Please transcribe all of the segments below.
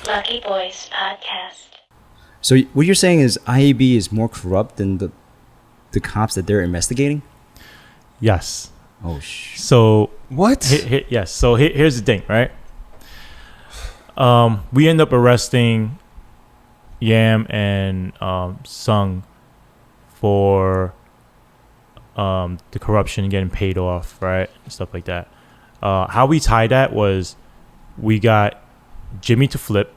Lucky Boys Podcast. So what you're saying is IAB is more corrupt than the cops that they're investigating? Yes. Oh, So what? Yes. So here's the thing, right? We end up arresting Yam and Sung for the corruption getting paid off, right? Stuff like that. How we tied that was we got Jimmy to flip,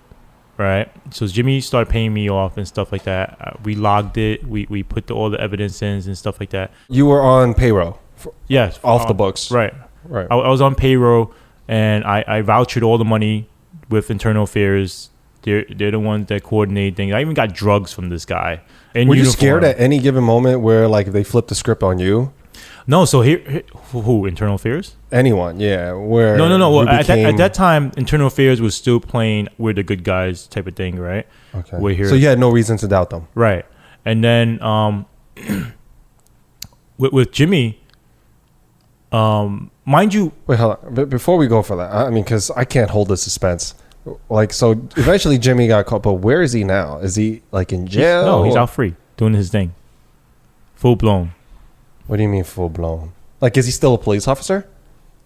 right? So Jimmy started paying me off and stuff like that. We logged it. We put all the evidence in and stuff like that. You were on payroll. Yes. Off the books. Right. Right. I was on payroll, and I vouchered all the money with internal affairs. They're the ones that coordinate things. I even got drugs from this guy. Were you scared at any given moment where like if they flipped the script on you? No. So here who internal affairs? Anyone, yeah. Where No. Well, at became... that time, internal affairs was still playing we're the good guys type of thing, right? Okay. We're here. So you had no reason to doubt them, right? And then with Jimmy, mind you. Wait, hold on. Before we go for that, I mean, because I can't hold the suspense. Like, so eventually Jimmy got caught, but where is he now? Is he like in jail? No, he's out free doing his thing, full blown. What do you mean full blown? Like, is he still a police officer?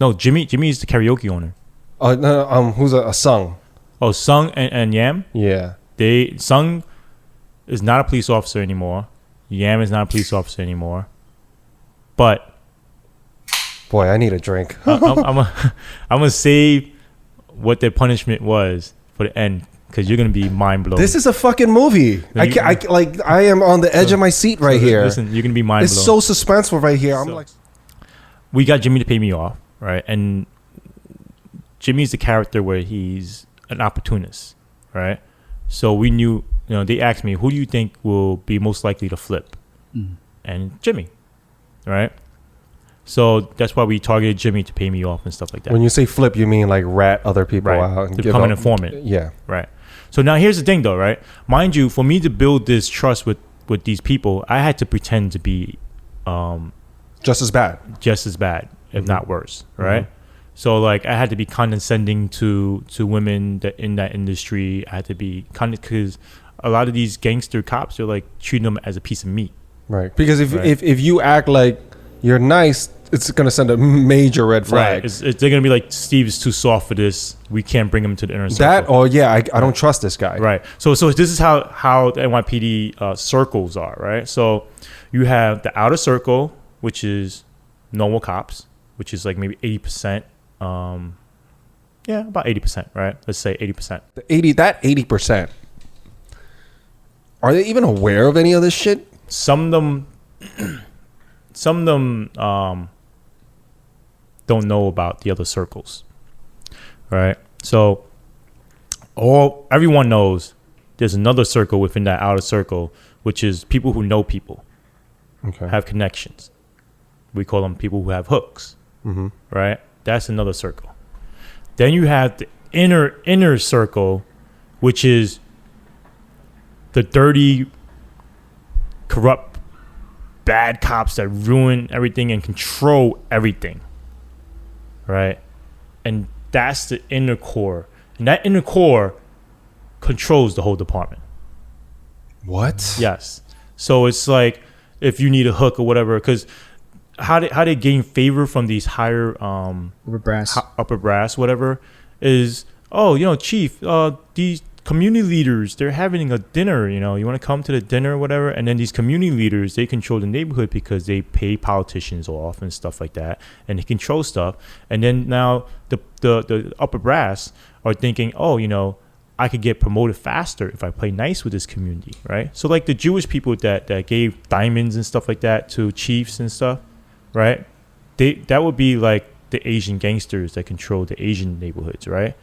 No, Jimmy is the karaoke owner. Oh no, who's a Sung? Oh, Sung and Yam. Yeah. Sung is not a police officer anymore. Yam is not a police officer anymore. But boy, I need a drink. I'm gonna save what their punishment was for the end because you're gonna be mind blown. This is a fucking movie. I am on the edge of my seat right here. Listen, you're gonna be mind blown. It's so suspenseful right here. I'm like, we got Jimmy to pay me off, right? And Jimmy's the character where he's an opportunist, right? So we knew, they asked me, who do you think will be most likely to flip? And Jimmy, right? So that's why we targeted Jimmy to pay me off and stuff like that. when you say flip, you mean like rat other people Right. out and To give become an up- informant. Yeah. Right. So now here's the thing though, right? Mind you, for me to build this trust with these people, I had to pretend to be Just as bad. just as bad, if not worse, right? So like I had to be condescending to women that in that industry. I had to be because a lot of these gangster cops are like treating them as a piece of meat. Right. Because Right. if you act like you're nice, it's going to send a major red flag. Right. They're gonna be like, Steve's too soft for this. We can't bring him to the inner circle. That, or yeah, I don't trust this guy. Right. So this is how the NYPD circles are, right? So you have the outer circle, which is normal cops, which is like maybe 80%. About 80%, right? Let's say 80%. The 80%. Are they even aware of any of this shit? Some of them don't know about the other circles, right? So everyone knows there's another circle within that outer circle, which is people who know people, Okay. have connections. We call them people who have hooks, right? That's another circle. Then you have the inner circle, which is the dirty, corrupt, bad cops that ruin everything and control everything, right? And that's the inner core. And that inner core controls the whole department. What? Yes. So it's like if you need a hook or whatever, because how they gain favor from these higher upper brass, whatever, is chief, these community leaders, they're having a dinner, you want to come to the dinner or whatever, and then these community leaders, they control the neighborhood because they pay politicians off and stuff like that, and they control stuff. And then now the upper brass are thinking, I could get promoted faster if I play nice with this community, right? So like the Jewish people that gave diamonds and stuff like that to chiefs and stuff, right? That would be like the Asian gangsters that control the Asian neighborhoods, right?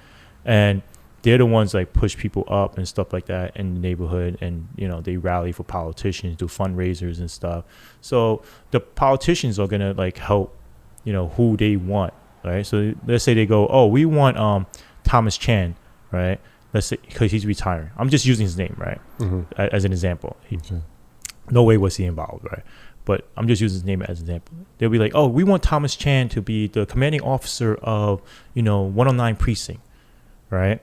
And they're the ones like push people up and stuff like that in the neighborhood, and they rally for politicians, do fundraisers and stuff. So the politicians are gonna like help, who they want, right? So let's say they go, oh, we want Thomas Chan, right? Let's say because he's retiring. I'm just using his name, right, as an example. No way was he involved, right? But I'm just using his name as an example. They'll be like, oh, we want Thomas Chan to be the commanding officer of 109 precinct, right?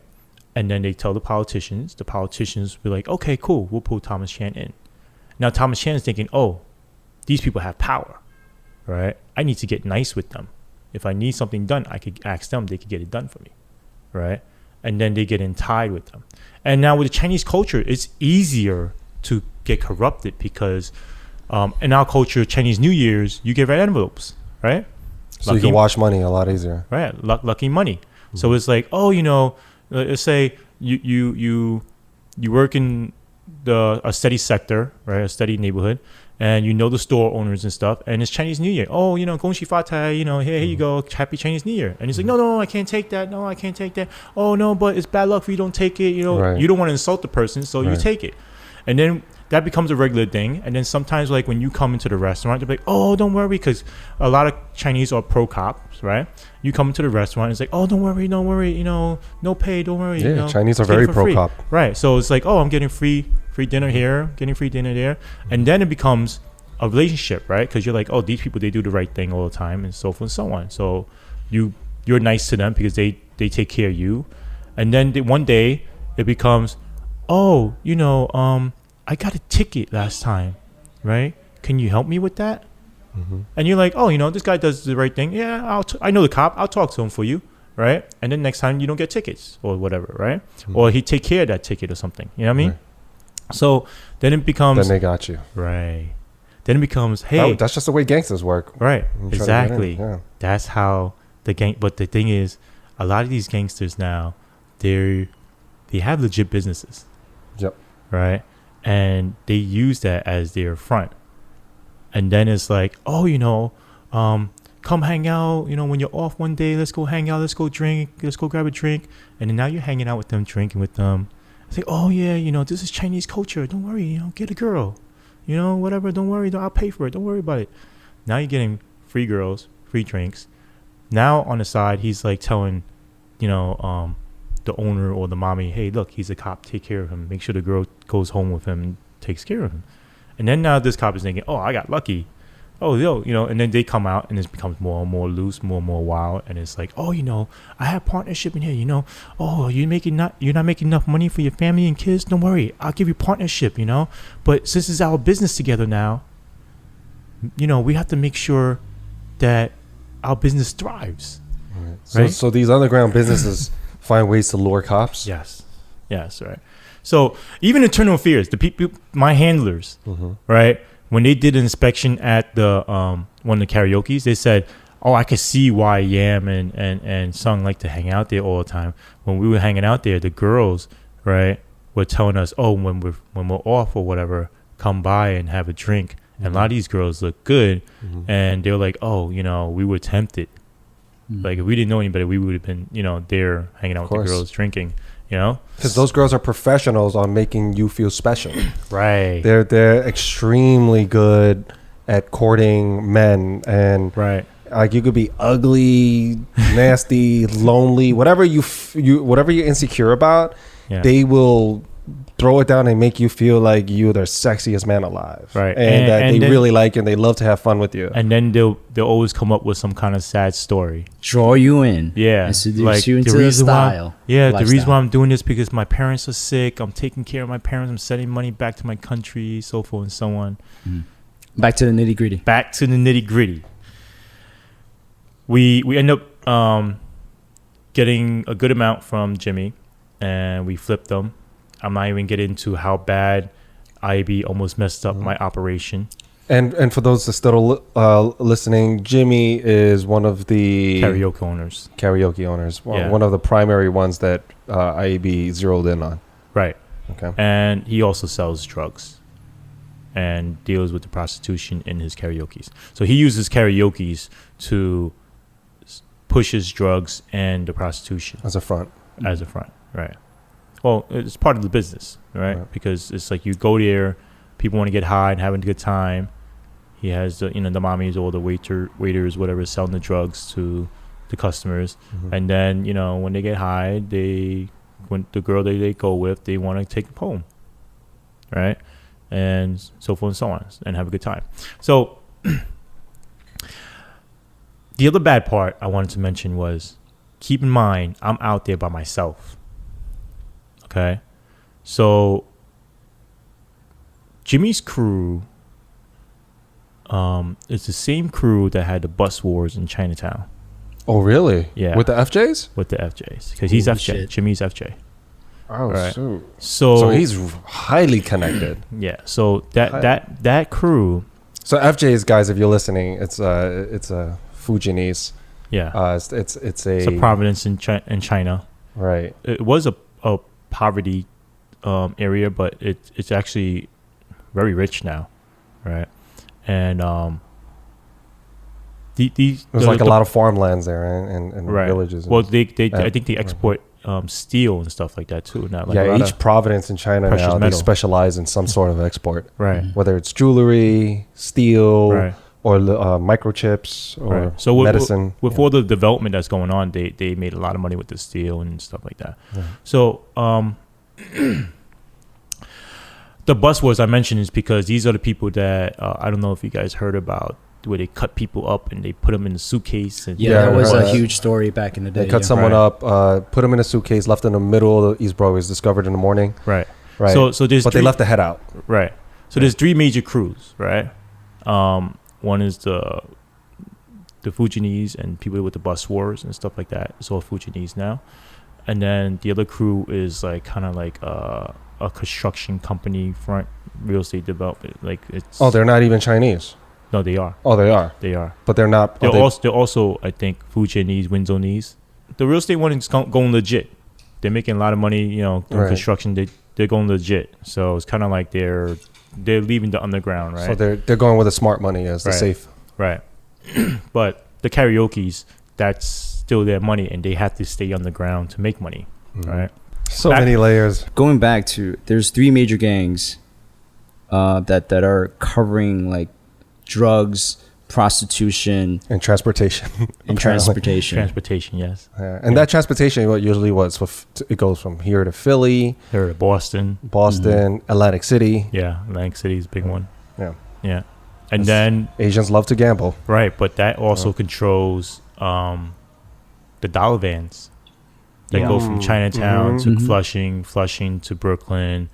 And then they tell the politicians. The politicians will be like, okay, cool, we'll pull Thomas Chan in. Now Thomas Chan is thinking, oh, these people have power, right? I need to get nice with them. If I need something done, I could ask them. They could get it done for me, right? And then they get in tied with them. And now with the Chinese culture, it's easier to get corrupted because in our culture, Chinese New Year's, you get red envelopes, right? So you can wash money a lot easier. Right, lucky money. Mm-hmm. So it's like, oh, let's say you work in a steady sector, right, a steady neighborhood, and you know the store owners and stuff, and it's Chinese New Year. Oh, Gong Xi Fa Tai, here you go, Happy Chinese New Year. And he's like, no, I can't take that. No, I can't take that. Oh, no, but it's bad luck if you don't take it. Right. You don't want to insult the person, so you take it. And then that becomes a regular thing. And then sometimes, like, when you come into the restaurant, they're like, oh, don't worry, because a lot of Chinese are pro-cops, right? You come into the restaurant, it's like, oh, don't worry, no pay, don't worry. Yeah, Chinese are very pro-cop. Right, so it's like, oh, I'm getting free dinner here, getting free dinner there. And then it becomes a relationship, right? Because you're like, oh, these people, they do the right thing all the time, and so forth and so on. So you're nice to them because they take care of you. And then one day it becomes, oh, I got a ticket last time, right? Can you help me with that? Mm-hmm. And you're like, oh, this guy does the right thing. Yeah, I know the cop. I'll talk to him for you, right? And then next time you don't get tickets or whatever, right? Mm-hmm. Or he take care of that ticket or something. You know what I mean? Right. So then it becomes... Then they got you. Right. Then it becomes, hey... That's just the way gangsters work. Right. Exactly. Yeah. That's how the gang... But the thing is, a lot of these gangsters now, they have legit businesses. Yep. Right? And they use that as their front. And then it's like, oh, come hang out. When you're off one day, let's go hang out. Let's go drink. Let's go grab a drink. And then now you're hanging out with them, drinking with them. It's like, oh, yeah, this is Chinese culture. Don't worry, get a girl. Whatever. Don't worry. I'll pay for it. Don't worry about it. Now you're getting free girls, free drinks. Now on the side, he's like telling, the owner or the mommy, hey, look, he's a cop. Take care of him. Make sure the girl goes home with him and takes care of him. And then now this cop is thinking, oh, I got lucky. Oh, and then they come out and it becomes more and more loose, more and more wild. And it's like, oh, I have partnership in here, oh, you're not making enough money for your family and kids. Don't worry. I'll give you partnership, but since it's our business together now, we have to make sure that our business thrives. Right. So these underground businesses find ways to lure cops. Yes, right. So even internal affairs, the people, my handlers, right? When they did an inspection at the one of the karaoke's, they said, "Oh, I could see why Yam and Sung like to hang out there all the time." When we were hanging out there, the girls, right, were telling us, "Oh, when we're off or whatever, come by and have a drink." Mm-hmm. And a lot of these girls look good, and they were like, "Oh, we were tempted. Like if we didn't know anybody, we would have been, there hanging out with the girls drinking." Because those girls are professionals on making you feel special. Right. They're extremely good at courting men, and like you could be ugly, nasty, lonely, whatever whatever you're insecure about, they will throw it down and make you feel like you're the sexiest man alive, right? And that they really like you and they love to have fun with you. And then they'll always come up with some kind of sad story, draw you in, and seduce you into the style. The reason why I'm doing this because my parents are sick. I'm taking care of my parents. I'm sending money back to my country, so forth and so on. Back to the nitty gritty. We end up getting a good amount from Jimmy, and we flipped them. I'm not even getting into how bad IAB almost messed up my operation. And for those that still listening, Jimmy is one of the karaoke owners. One of the primary ones that IAB zeroed in on. Right. Okay. And he also sells drugs and deals with the prostitution in his karaoke's. So he uses karaoke's to push his drugs and the prostitution as a front. Right. Well, it's part of the business, right? Because it's like you go there, people want to get high and having a good time. He has the mommies or the waiters, whatever, selling the drugs to the customers, and then when they get high, when the girl they go with, they want to take them home, right? And so forth and so on, and have a good time. So the other bad part I wanted to mention was, keep in mind, I'm out there by myself. Okay, so Jimmy's crew is the same crew that had the bus wars in Chinatown. Oh, really? Yeah. With the FJs? With the FJs, because he's FJ. Shit. Jimmy's FJ. Oh, Right. shoot. So So he's highly connected. yeah. So that crew. So FJs, guys, if you're listening, it's a Fujianese. Yeah. It's It's a province in China. right. It was a poverty area, but it's actually very rich now, right? And There's like a lot of farmlands there and right. villages. Well, they I think they export steel and stuff like that too. Not like a yeah, lot each of- province in China precious now they metal. specialize in some sort of export, right. whether it's jewelry, steel, Right. or microchips or Right. So medicine. with all the development that's going on, they made a lot of money with the steel and stuff like that. Yeah. So the bus wars I mentioned is because these are the people that I don't know if you guys heard about, where they cut people up and they put them in a suitcase. And Yeah, Yeah, that was I heard a that. huge story back in the day. They cut yeah. someone Right. up, put them in a suitcase, left in the middle of the East Broadway, is discovered in the morning. right. Right. So there's but they left the head out. right. So there's three major crews, right? One is the Fujianese and people with the bus wars and stuff like that. It's all Fujianese now. And then the other crew is like kind of like a construction company front real estate development. Like it's Oh, they're not even Chinese. no, they are. Oh, they are. They are. But they're not. They're, oh, they- also, I think, Fujianese, Winzonese. The real estate one is going legit. They're making a lot of money, doing Right. construction. They're going legit. So it's kind of like they're leaving the underground, right? So they're going with the smart money as the Right. safe. Right. But the karaoke's, that's still their money, and they have to stay underground to make money, right? So Back- many layers. Going back to, there's three major gangs that are covering like drugs, prostitution, And transportation. and Apparently. transportation. Transportation, yes. Yeah. And that transportation usually it goes from here to Philly, They're Boston. Boston, Atlantic City. Yeah, Atlantic City is a big one. Yeah. Yeah. And That's- then, Asians love to gamble. right, but that also controls the dollar vans that Yeah. go from Chinatown to Mhm. Flushing to Brooklyn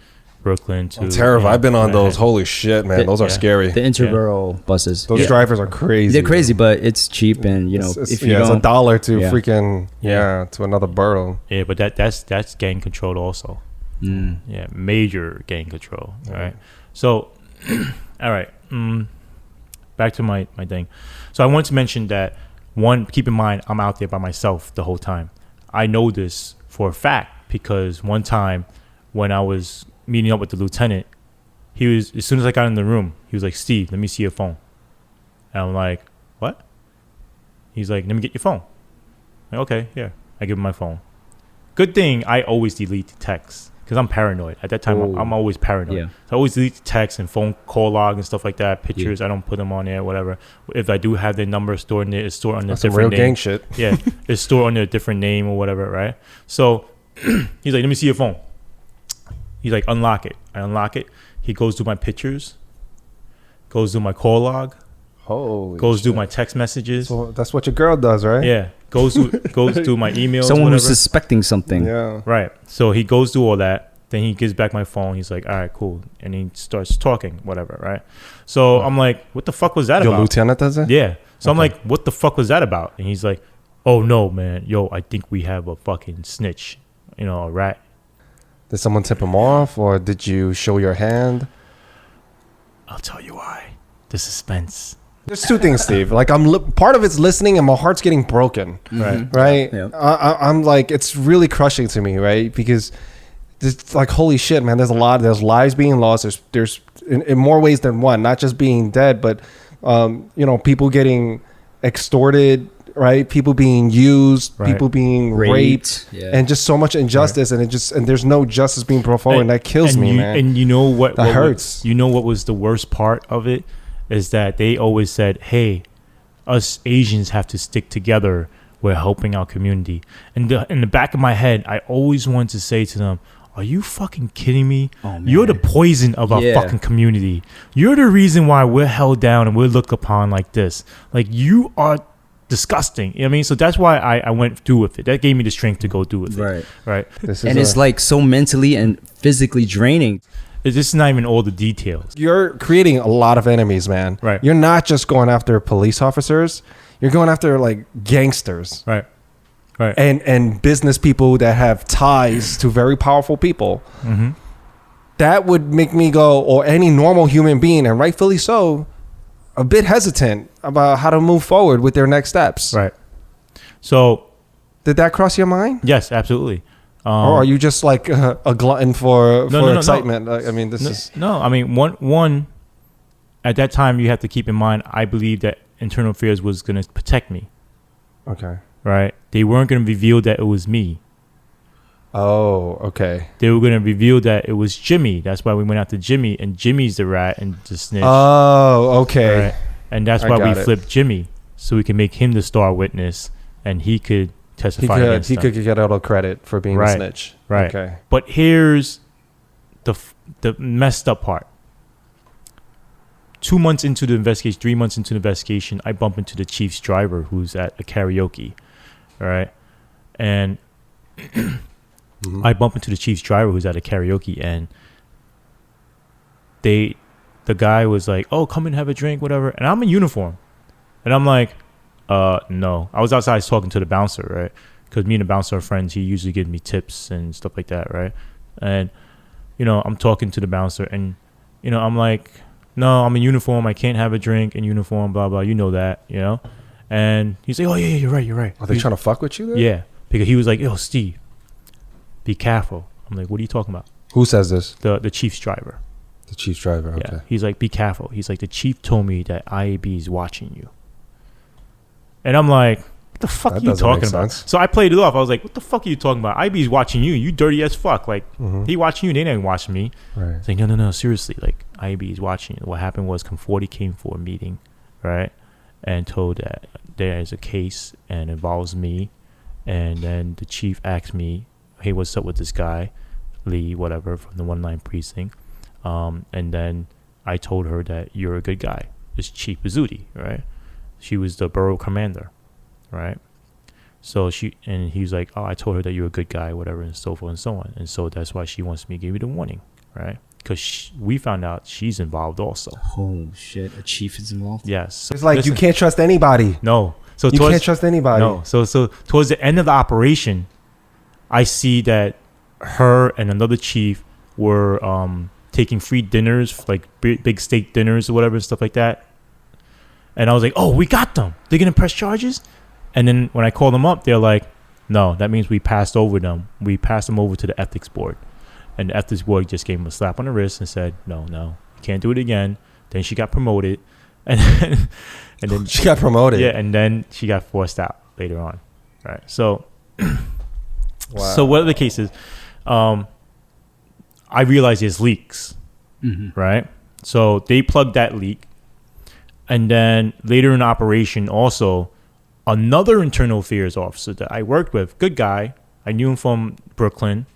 to... I'm terrified. I've been on those. Manhattan. Holy shit, man. The- Those are yeah. scary. The interborough buses. Those Yeah. drivers are crazy. They're crazy, but it's cheap, and It's if you it's don't, $1 to Yeah. freaking Yeah. to another borough. Yeah, but that's gang control also. Mm. Yeah, major gang control. All right. So, all right. Back to my thing. So I wanted to mention that, one, keep in mind, I'm out there by myself the whole time. I know this for a fact because one time when I was meeting up with the lieutenant, he was, as soon as I got in the room, he was like, "Steve, let me see your phone." And I'm like, "What?" He's like, "Let me get your phone." I'm like, okay, yeah. I give him my phone. Good thing I always delete the texts because I'm paranoid. At that time, Oh. I'm always paranoid. Yeah. So I always delete the text and phone call log and stuff like that. Pictures, I don't put them on there, whatever. If I do have their number stored in there, it's stored under a That's some real different name. gang shit. Yeah, it's stored under a different name or whatever, right? So he's like, "Let me see your phone." He's like, "Unlock it." I unlock it. He goes through my pictures, goes through my call log, Holy goes shit. through my text messages. So that's what your girl does, right? Yeah, goes through my emails. someone whatever. who's suspecting something. Yeah. Right. So he goes through all that. Then he gives back my phone. He's like, "All right, cool," and he starts talking, whatever, right? So I'm like, "What the fuck was that Your about?" lieutenant does it? Yeah. So I'm Okay. like, "What the fuck was that about?" And he's like, "Oh no, man, yo, I think we have a fucking snitch, a rat." Did someone tip him off, or did you show your hand? I'll tell you why. The suspense. There's two things, Steve. Like part of it's listening, and my heart's getting broken. Right. Right? Yeah. I'm like, it's really crushing to me, right? Because it's like, holy shit, man. There's lives being lost. There's in more ways than one. Not just being dead, but people getting extorted, right? People being used, Right. people being raped, Yeah. and just so much injustice, and there's no justice being brought forward, and that kills me, man. And you know what? That what hurts. You know what was the worst part of it is that they always said, "Hey, us Asians have to stick together. We're helping our community." And in the back of my head, I always wanted to say to them, "Are you fucking kidding me? Oh, man. You're the poison of our Yeah. fucking community. You're the reason why we're held down and we're looked upon like this. Like, you are disgusting. You know what I mean? So that's why I went through with it. That gave me the strength to go through with it. Right. And it's like so mentally and physically draining. It's just not even all the details. You're creating a lot of enemies, man. Right. You're not just going after police officers. You're going after like gangsters. Right. Right. And business people that have ties to very powerful people. Mm-hmm. That would make me go, or any normal human being, and rightfully so, a bit hesitant about how to move forward with their next steps. Right. So, did that cross your mind? Yes, absolutely. Or are you just like a glutton for excitement? No. I mean, this is no. I mean, one. At that time, you have to keep in mind. I believe that Internal Affairs was going to protect me. Okay. Right. They weren't going to reveal that it was me. Oh, okay. They were going to reveal that it was Jimmy. That's why we went after Jimmy, and Jimmy's the rat and the snitch. Oh, okay. Right? And that's why we flipped Jimmy, so we can make him the star witness, and he could testify against them. He could get all the credit for being a snitch. Right. Okay. But here's the messed up part. 2 months into the investigation, 3 months into the investigation, I bump into the chief's driver who's at a karaoke. All right. And I bump into the chief's driver who's at a karaoke, and the guy was like, "Oh, come and have a drink, whatever." And I'm in uniform, and I'm like, no. I was outside talking to the bouncer, right? Because me and the bouncer are friends. He usually gives me tips and stuff like that, right? And I'm talking to the bouncer, and I'm like, "No, I'm in uniform. I can't have a drink in uniform. Blah blah. You know that, And he's like, "Oh yeah, you're right. Are they trying to fuck with you there? Yeah, because he was like, "Yo, Steve, be careful." I'm like, "What are you talking about?" Who says this? The chief's driver. The chief's driver. Okay. Yeah. He's like, "Be careful." He's like, "The chief told me that IAB is watching you." And I'm like, "What the fuck are you talking about?" So I played it off. I was like, "What the fuck are you talking about? IAB is watching you. You dirty as fuck. Like, he watching you. They ain't watching me." Right. It's like, no, seriously. Like, IAB is watching you. What happened was Conforti came for a meeting, right? And told that there is a case and involves me. And then the chief asked me, "Hey, what's up with this guy, Lee, whatever, from the 19 precinct?" And then I told her that you're a good guy. It's Chief Bizzuti, right? She was the borough commander, right? So he's like, "Oh, I told her that you're a good guy, whatever, and so forth and so on." And so that's why she wants me to give you the warning, right? Because we found out she's involved also. Oh shit! A chief is involved. Yes. So it's like you can't trust anybody. No. So you can't trust anybody. No. So towards the end of the operation, I see that her and another chief were taking free dinners, like big steak dinners or whatever, stuff like that. And I was like, "Oh, we got them. They're gonna press charges." And then when I called them up, they're like, "No, that means we passed over them. We passed them over to the ethics board." And the ethics board just gave him a slap on the wrist and said, no, you can't do it again. Then she got promoted. And then she got promoted. Yeah, and then she got forced out later on. Right. So, wow. So what are the cases? I realized there's leaks. Right? So they plugged that leak. And then later in operation also, another internal affairs officer that I worked with, good guy, I knew him from Brooklyn.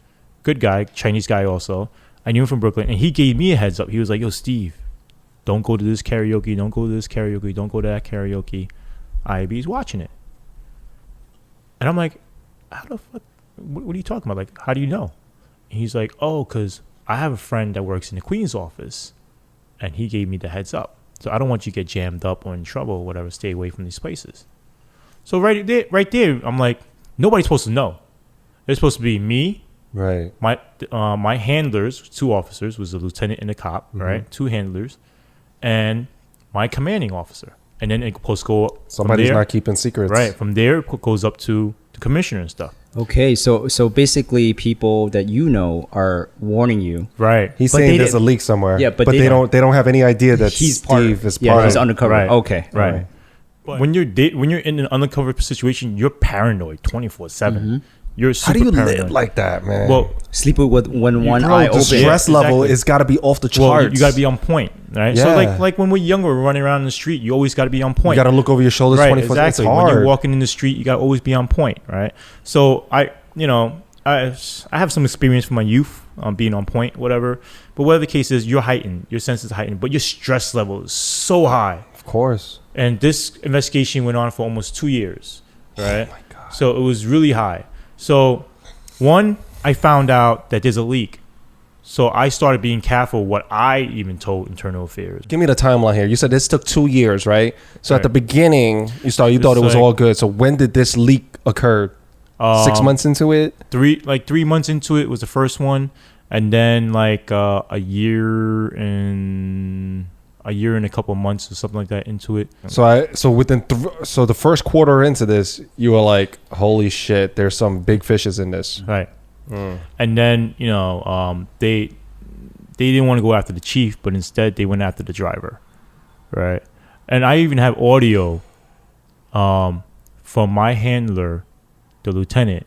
Good guy, Chinese guy also. I knew him from Brooklyn, and he gave me a heads up. He was like, "Yo, Steve, don't go to this karaoke. Don't go to this karaoke. Don't go to that karaoke. IAB's watching it." And I'm like, "How the fuck? What are you talking about? Like, how do you know?" And he's like, "Oh, because I have a friend that works in the Queen's office, and he gave me the heads up. So I don't want you to get jammed up or in trouble or whatever. Stay away from these places." So right there, I'm like, nobody's supposed to know. It's supposed to be me. Right. My handlers, 2 officers, was a lieutenant and a cop, right? 2 handlers, and my commanding officer. And then it supposed to go. Somebody's not keeping secrets. Right. From there, it goes up to the commissioner and stuff. Okay, so basically, people that are warning you. Right. He's saying there's a leak somewhere. Yeah, but they don't have any idea that he's Steve is part of it. he's undercover. Right. Okay. Right. But when you're in an undercover situation, you're paranoid 24/7. You're super How do you paranoid. live like that, man? Well, sleep with one eye the open. stress level has got to be off the charts. Well, you got to be on point, right? Yeah. So like when we're younger, we're running around in the street, you always got to be on point. You got to look over your shoulders right, 24/7. exactly. It's hard. When you're walking in the street, you got to always be on point, right? So I have some experience from my youth on being on point, whatever. But whatever the case is, you're heightened, your senses are heightened, but your stress level is so high. Of course. And this investigation went on for almost 2 years, right? Oh my God. So it was really high. So one, I found out that there's a leak. So I started being careful what I even told Internal Affairs. Give me the timeline here. You said this took 2 years, right? So Right. at the beginning, you thought it was like- all good. So when did this leak occur? 6 months into it? 3 months into it was the first one, and then like a year and a couple months or something like that into it. So within so the first quarter into this, you were like, "Holy shit! There's some big fishes in this." Right. And then they didn't want to go after the chief, but instead they went after the driver, right? And I even have audio from my handler, the lieutenant,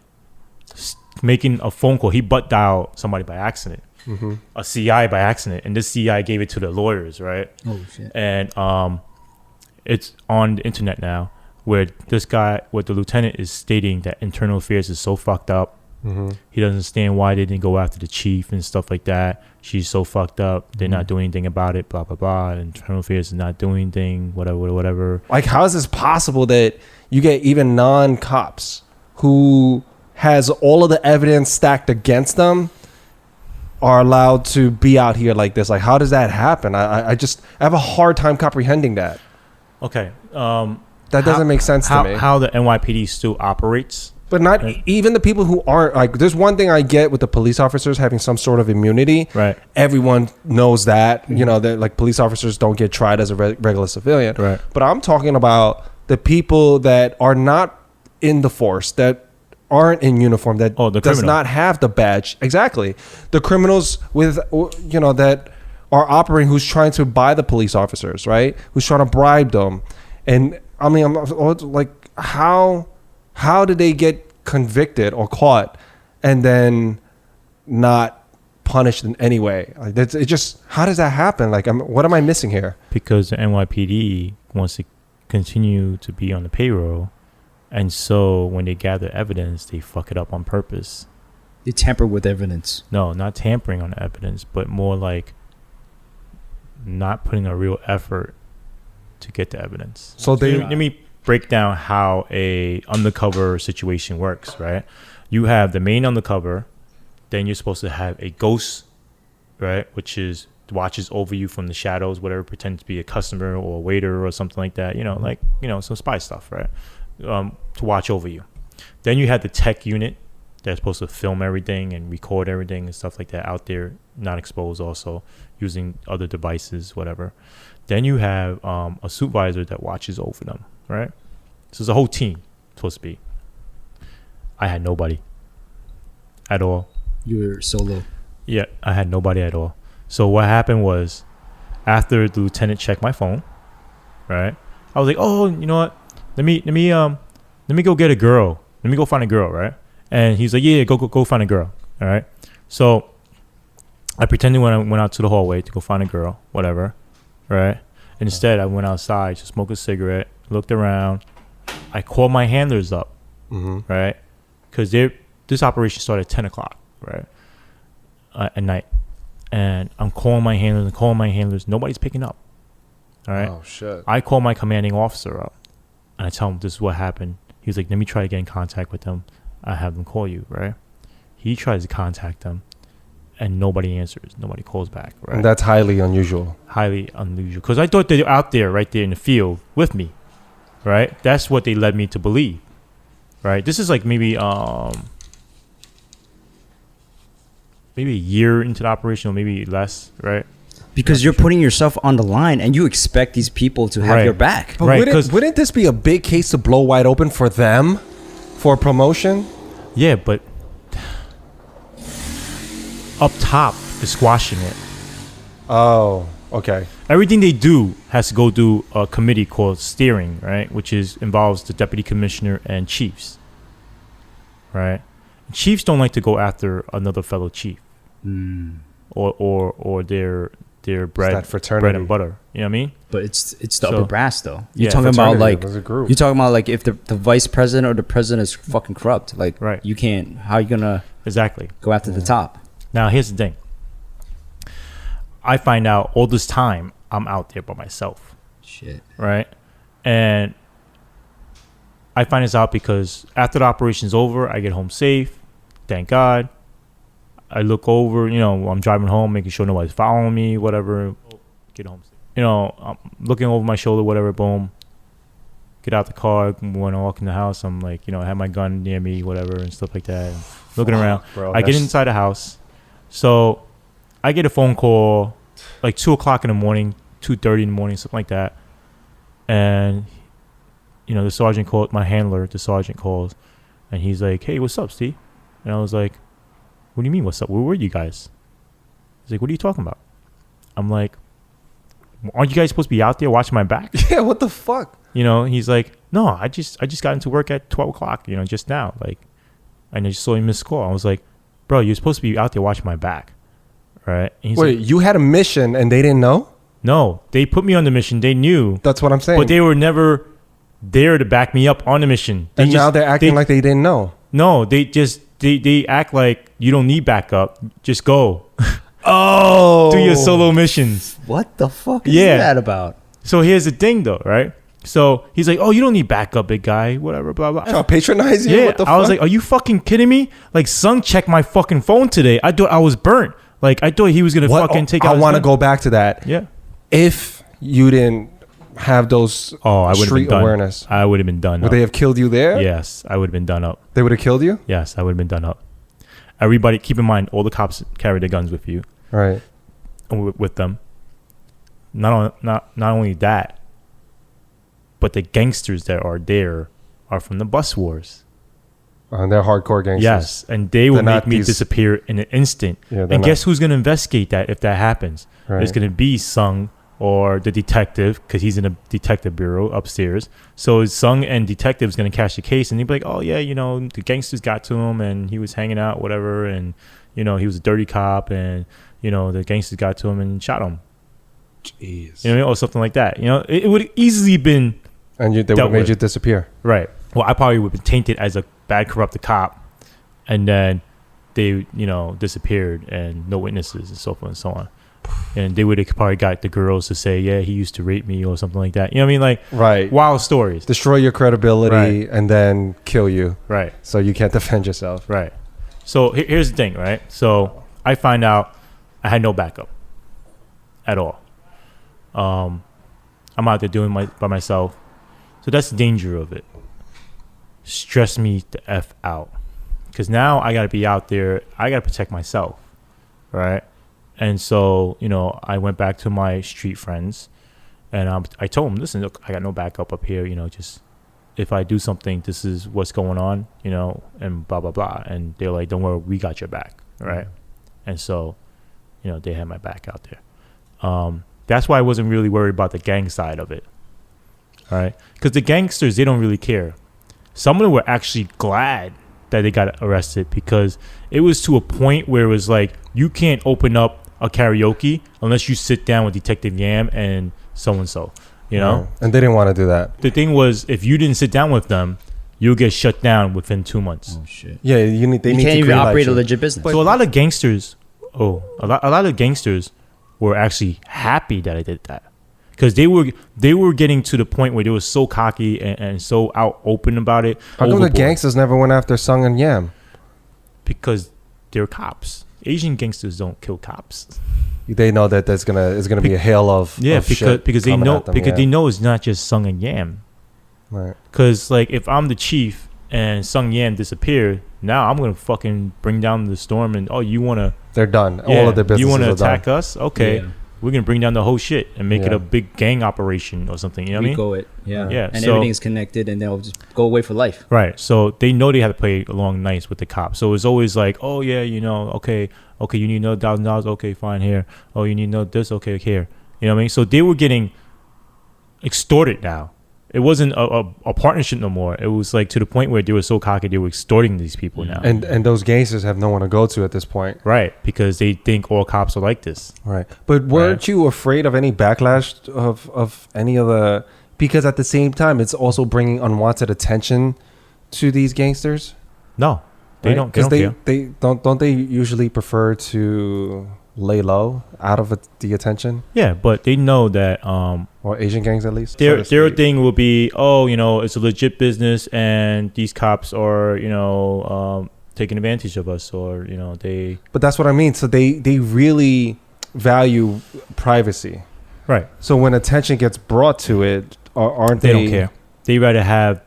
making a phone call. He butt dialed somebody by accident, a CI by accident, and this CI gave it to the lawyers, right? Oh shit! And it's on the internet now, where the lieutenant is stating that Internal Affairs is so fucked up. He doesn't understand why they didn't go after the chief and stuff like that. She's so fucked up. They're not doing anything about it. Blah blah blah. Internal Affairs is not doing anything. Whatever. Like, how is this possible that you get even non-cops who has all of the evidence stacked against them are allowed to be out here like this? Like, how does that happen? I have a hard time comprehending that. Okay. That doesn't make sense to me. How the NYPD still operates. But not even the people who aren't, like, there's one thing I get with the police officers having some sort of immunity. Right. Everyone knows that, that like police officers don't get tried as a regular civilian. Right. But I'm talking about the people that are not in the force, that aren't in uniform, that does criminal. not have the badge. Exactly. The criminals with, that are operating, who's trying to buy the police officers, right? Who's trying to bribe them. And I mean, I'm like, how did they get convicted or caught and then not punished in any way? Like, it just, how does that happen? Like, what am I missing here? Because the NYPD wants to continue to be on the payroll, and so when they gather evidence, they fuck it up on purpose. They tamper with evidence. No, not tampering on the evidence, but more like not putting a real effort to get the evidence. So let me break down how a undercover situation works, right? You have the main undercover, then you're supposed to have a ghost, right, which is watches over you from the shadows, whatever, pretends to be a customer or a waiter or something like that, some spy stuff, right, to watch over you. Then you have the tech unit that's supposed to film everything and record everything and stuff like that out there, not exposed, also using other devices, whatever. Then you have a supervisor that watches over them, right? So it's a whole team supposed to be. I had nobody at all. You were solo. Yeah, I had nobody at all. So what happened was, after the lieutenant checked my phone, right? I was like, oh, you know what? Let me go get a girl. Let me go find a girl, right? And he's like, yeah, go find a girl. All right. So I pretended when I went out to the hallway to go find a girl, whatever, right? Instead, I went outside to smoke a cigarette, looked around. I called my handlers up, right? Because this operation started at 10 o'clock, right? At night. And I'm calling my handlers. Nobody's picking up. All right. Oh, shit. I call my commanding officer up, and I tell him this is what happened. He was like, let me try to get in contact with them. I have them call you, right? He tries to contact them, and nobody answers. Nobody calls back, right? And that's highly unusual. Highly unusual. Because I thought they were out there, right there in the field with me, right? That's what they led me to believe, right? This is like maybe a year into the operation, or maybe less, right? Because you're putting yourself on the line and you expect these people to have your back. But Right, wouldn't this be a big case to blow wide open for them for promotion? Yeah, but up top is squashing it. Oh, okay. Everything they do has to go through a committee called steering, right? Which involves the deputy commissioner and chiefs, right? Chiefs don't like to go after another fellow chief, or their bread and butter. You know what I mean? But it's the upper brass though. Yeah, You're talking about like as a group. you're talking about like if the vice president or the president is fucking corrupt, like Right. you can't. How are you gonna Exactly. go after the top? Now here's the thing. I find out all this time I'm out there by myself. shit. Right? And I find this out because after the operation's over, I get home safe. Thank God. I look over, I'm driving home, making sure nobody's following me, whatever. Get home safe. I'm looking over my shoulder, whatever, boom. Get out the car, when I walk in the house, I'm like, I have my gun near me, whatever, and stuff like that. And looking around. Bro, I get inside the house. So I get a phone call like 2 o'clock in the morning, 2:30 in the morning, something like that. And, the sergeant called, my handler, the sergeant calls, and he's like, hey, what's up, Steve? And I was like, what do you mean, what's up? Where were you guys? He's like, what are you talking about? I'm like, aren't you guys supposed to be out there watching my back? Yeah, what the fuck? He's like, no, I just got into work at 12 o'clock, just now. Like, and I just saw you miss call. I was like, bro, you're supposed to be out there watching my back. Right? And wait, like, you had a mission and they didn't know? No, they put me on the mission. They knew. That's what I'm saying. But they were never there to back me up on the mission. Now they're acting like they didn't know. No, they act like you don't need backup. Just go. Oh. Do your solo missions. What the fuck is that about? So here's the thing, though, right? So he's like, oh, you don't need backup, big guy, whatever, blah, blah. I'll patronize you? Yeah, What the fuck? I was like, are you fucking kidding me? Like, Sung checked my fucking phone today. I thought I was burnt. Like, I thought he was going to fucking take out I want to go back to that. Yeah. If you didn't have those I would street have been awareness. I would have been done Would up. they have killed you there? Yes, I would have been done up. They would have killed you? Yes, I would have been done up. Everybody, keep in mind, all the cops carry their guns with you. Right. With them. Not only that, but the gangsters that are there are from the bus wars. They're hardcore gangsters. Yes, and they will make me disappear in an instant. Yeah, and guess who's going to investigate that if that happens? Right. It's going to be Sung or the detective, because he's in a detective bureau upstairs. So Sung and detective's going to catch the case, and they'll be like, oh, yeah, the gangsters got to him, and he was hanging out, whatever, and, he was a dirty cop, and, the gangsters got to him and shot him. Jeez. Or something like that. It would have easily been... And they would have made you disappear. Right. Well, I probably would have been tainted as a bad, corrupted cop, and then they, disappeared, and no witnesses, and so forth and so on. And they would have probably got the girls to say, yeah, he used to rape me, or something like that. You know what I mean? Like, right. Wild stories. Destroy your credibility, right. And then kill you. Right. So you can't defend yourself. Right. So here's the thing, right? So I find out I had no backup at all. I'm out there doing by myself. So that's the danger of it. Stress me the F out. Because now I got to be out there. I got to protect myself. Right? And so, I went back to my street friends. And I told them, listen, look, I got no backup up here. Just if I do something, this is what's going on, and blah, blah, blah. And they're like, don't worry, we got your back. Right? Mm-hmm. And so, they had my back out there. That's why I wasn't really worried about the gang side of it. Right? Because the gangsters, they don't really care. Some of them were actually glad that they got arrested, because it was to a point where it was like, you can't open up a karaoke unless you sit down with Detective Yam and so-and-so, And they didn't want to do that. The thing was, if you didn't sit down with them, you'll get shut down within 2 months. Oh, shit. Yeah, they need can't to even operate a legit business. So a lot of gangsters, a lot of gangsters were actually happy that I did that. Because they were getting to the point where they were so cocky and so out open about it. How come the gangsters never went after Sung and Yam? Because they're cops. Asian gangsters don't kill cops. They know that it's gonna be a hail of shit because they coming know at them, they know it's not just Sung and Yam. Right. Because like if I'm the chief and Sung Yam disappeared, now I'm gonna fucking bring down the storm and they're done. All of their businesses you want to are attack done. us? Okay. Yeah. We're going to bring down the whole shit and make it a big gang operation or something. You know what I mean? Go it. Yeah. Yeah. And so, everything's connected, and they'll just go away for life. Right. So they know they have to play along nice with the cops. So it's always like, oh, yeah, okay, you need another $1,000. Okay, fine, here. Oh, you need another this. Okay, here. You know what I mean? So they were getting extorted now. It wasn't a partnership no more. It was like to the point where they were so cocky, they were extorting these people now. And those gangsters have no one to go to at this point. Right, because they think all cops are like this. Right. But weren't you afraid of any backlash of any of the... Because at the same time, it's also bringing unwanted attention to these gangsters? No, they right? don't. They don't care. Don't they usually prefer to lay low out of the attention. Yeah, but they know that or Asian gangs at least. Their thing will be, oh, it's a legit business, and these cops are taking advantage of us, or they. But that's what I mean. So they really value privacy, right? So when attention gets brought to it, aren't they? They don't care. They rather have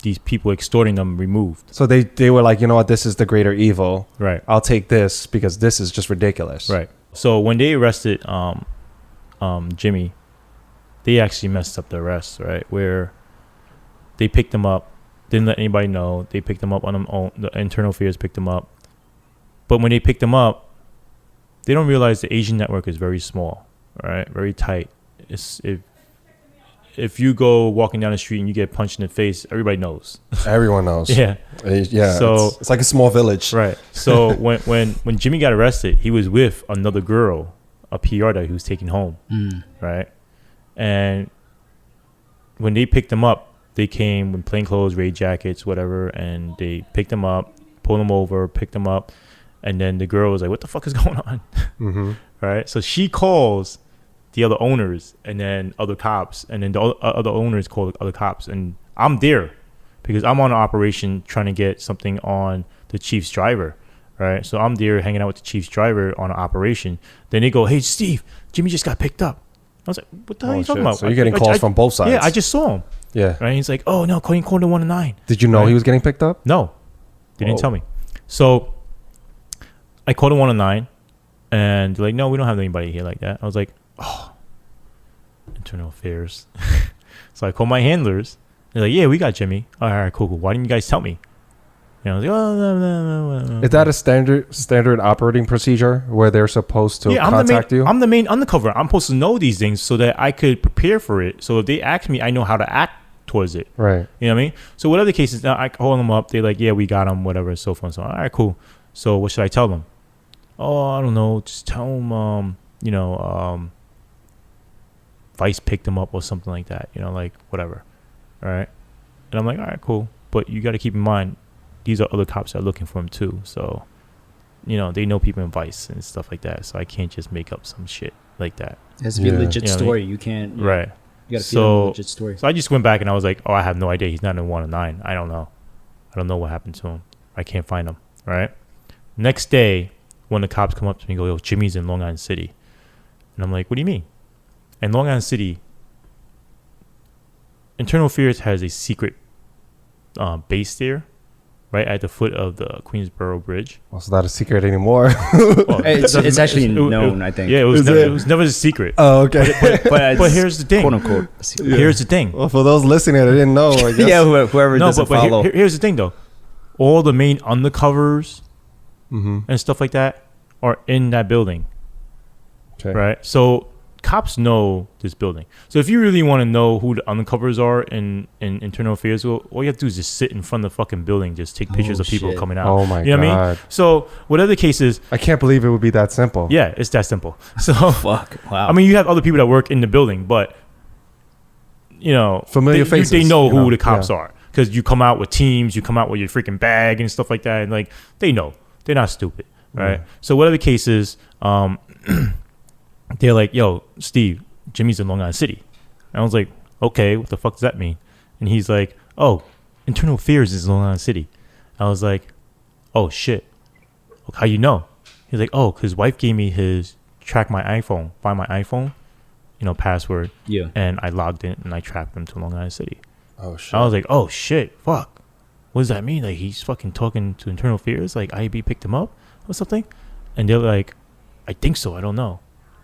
these people extorting them removed. So they were like, you know what, this is the greater evil. Right. I'll take this because this is just ridiculous. Right. So when they arrested Jimmy, they actually messed up the arrest, right? Where they picked him up, didn't let anybody know. They picked him up on their own. The internal affairs picked him up. But when they picked him up, they don't realize the Asian network is very small, right? Very tight. If you go walking down the street and you get punched in the face, everybody knows. Everyone knows. Yeah. Yeah. So it's like a small village. Right. So when Jimmy got arrested, he was with another girl, a PR that he was taking home. Right. And when they picked him up, they came in plain clothes, raid jackets, whatever, and they picked him up, pulled him over, picked him up, and then the girl was like, "What the fuck is going on?" Mm-hmm. Right. So she calls the other owners and then other cops, and then the other owners call the other cops, and I'm there because I'm on an operation trying to get something on the chief's driver, right? So I'm there hanging out with the chief's driver on an operation. Then they go, "Hey, Steve, Jimmy just got picked up." I was like, "What the hell are you talking about?" So you're getting calls from both sides. Yeah, I just saw him. Yeah. Right. He's like, "Oh no, call the 109." Did you know he was getting picked up? No, they didn't tell me. So I called the 109, and they're like, "No, we don't have anybody here like that." I was like, "Oh, internal affairs." So I called my handlers. They're like, "Yeah, we got Jimmy." All right, cool. Why didn't you guys tell me? I was like, "Oh, no. Is that a standard operating procedure where they're supposed to contact you? I'm the main undercover. I'm supposed to know these things so that I could prepare for it. So if they ask me, I know how to act towards it. Right. You know what I mean? So whatever the case is, I call them up. They're like, "Yeah, we got him, whatever, so forth and so on." All right, cool. So what should I tell them? Oh, I don't know. Just tell them, Vice picked him up or something like that. Like whatever. All right. And I'm like, all right, cool. But you got to keep in mind, these are other cops that are looking for him too. So, they know people in Vice and stuff like that. So I can't just make up some shit like that. It has to be a legit story. You can't. Right. You got to feel a legit story. So I just went back and I was like, oh, I have no idea. He's not in 109. I don't know. I don't know what happened to him. I can't find him. Right. Next day, when the cops come up to me and go, "Yo, Jimmy's in Long Island City." And I'm like, "What do you mean?" And Long Island City, Internal Affairs has a secret base there, right at the foot of the Queensboro Bridge. Well, it's not a secret anymore. Well, it's actually known, I think. Yeah, it was never a secret. Oh, okay. But here's the thing. Quote unquote. Here's the thing. Well, for those listening, I didn't know. I guess. Yeah, whoever doesn't follow. Here's the thing, though. All the main undercovers and stuff like that are in that building. Okay. Right? So cops know this building. So if you really want to know who the undercovers are in Internal Affairs, all you have to do is just sit in front of the fucking building, just take pictures of people coming out. Oh my God. What I mean? So whatever the case is, I can't believe it would be that simple. Yeah, it's that simple. So fuck. Wow. I mean, you have other people that work in the building, but familiar faces. They know who the cops are because you come out with teams, you come out with your freaking bag and stuff like that, and like they know. They're not stupid, right? So whatever the case is, they're like, "Yo, Steve, Jimmy's in Long Island City." And I was like, "Okay, what the fuck does that mean?" And he's like, "Oh, Internal Affairs is in Long Island City." I was like, "Oh shit, how you know?" He's like, "Oh, 'cause his wife gave me his find my iPhone, password. Yeah. And I logged in and I tracked him to Long Island City." Oh shit. I was like, "Oh shit, fuck. What does that mean? Like he's fucking talking to Internal Affairs? Like IAB picked him up or something?" And they're like, "I think so. I don't know.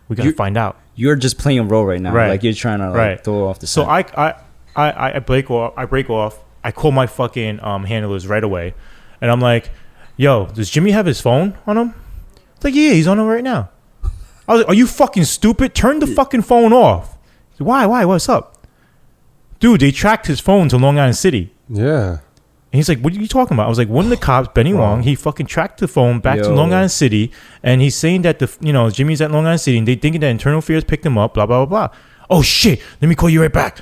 We gotta find out." You're just playing a role right now. Right. Like you're trying to throw off the So side. I break off. I call my fucking handlers right away, and I'm like, "Yo, does Jimmy have his phone on him?" It's like, "Yeah, he's on him right now." I was like, "Are you fucking stupid? Turn the fucking phone off." Why? What's up? Dude, they tracked his phone to Long Island City. Yeah. And he's like, "What are you talking about?" I was like, "One of the cops, Benny Wong, he fucking tracked the phone back to Long Island City, and he's saying that Jimmy's at Long Island City, and they thinking that Internal Affairs picked him up, blah blah blah blah." "Oh shit, let me call you right back."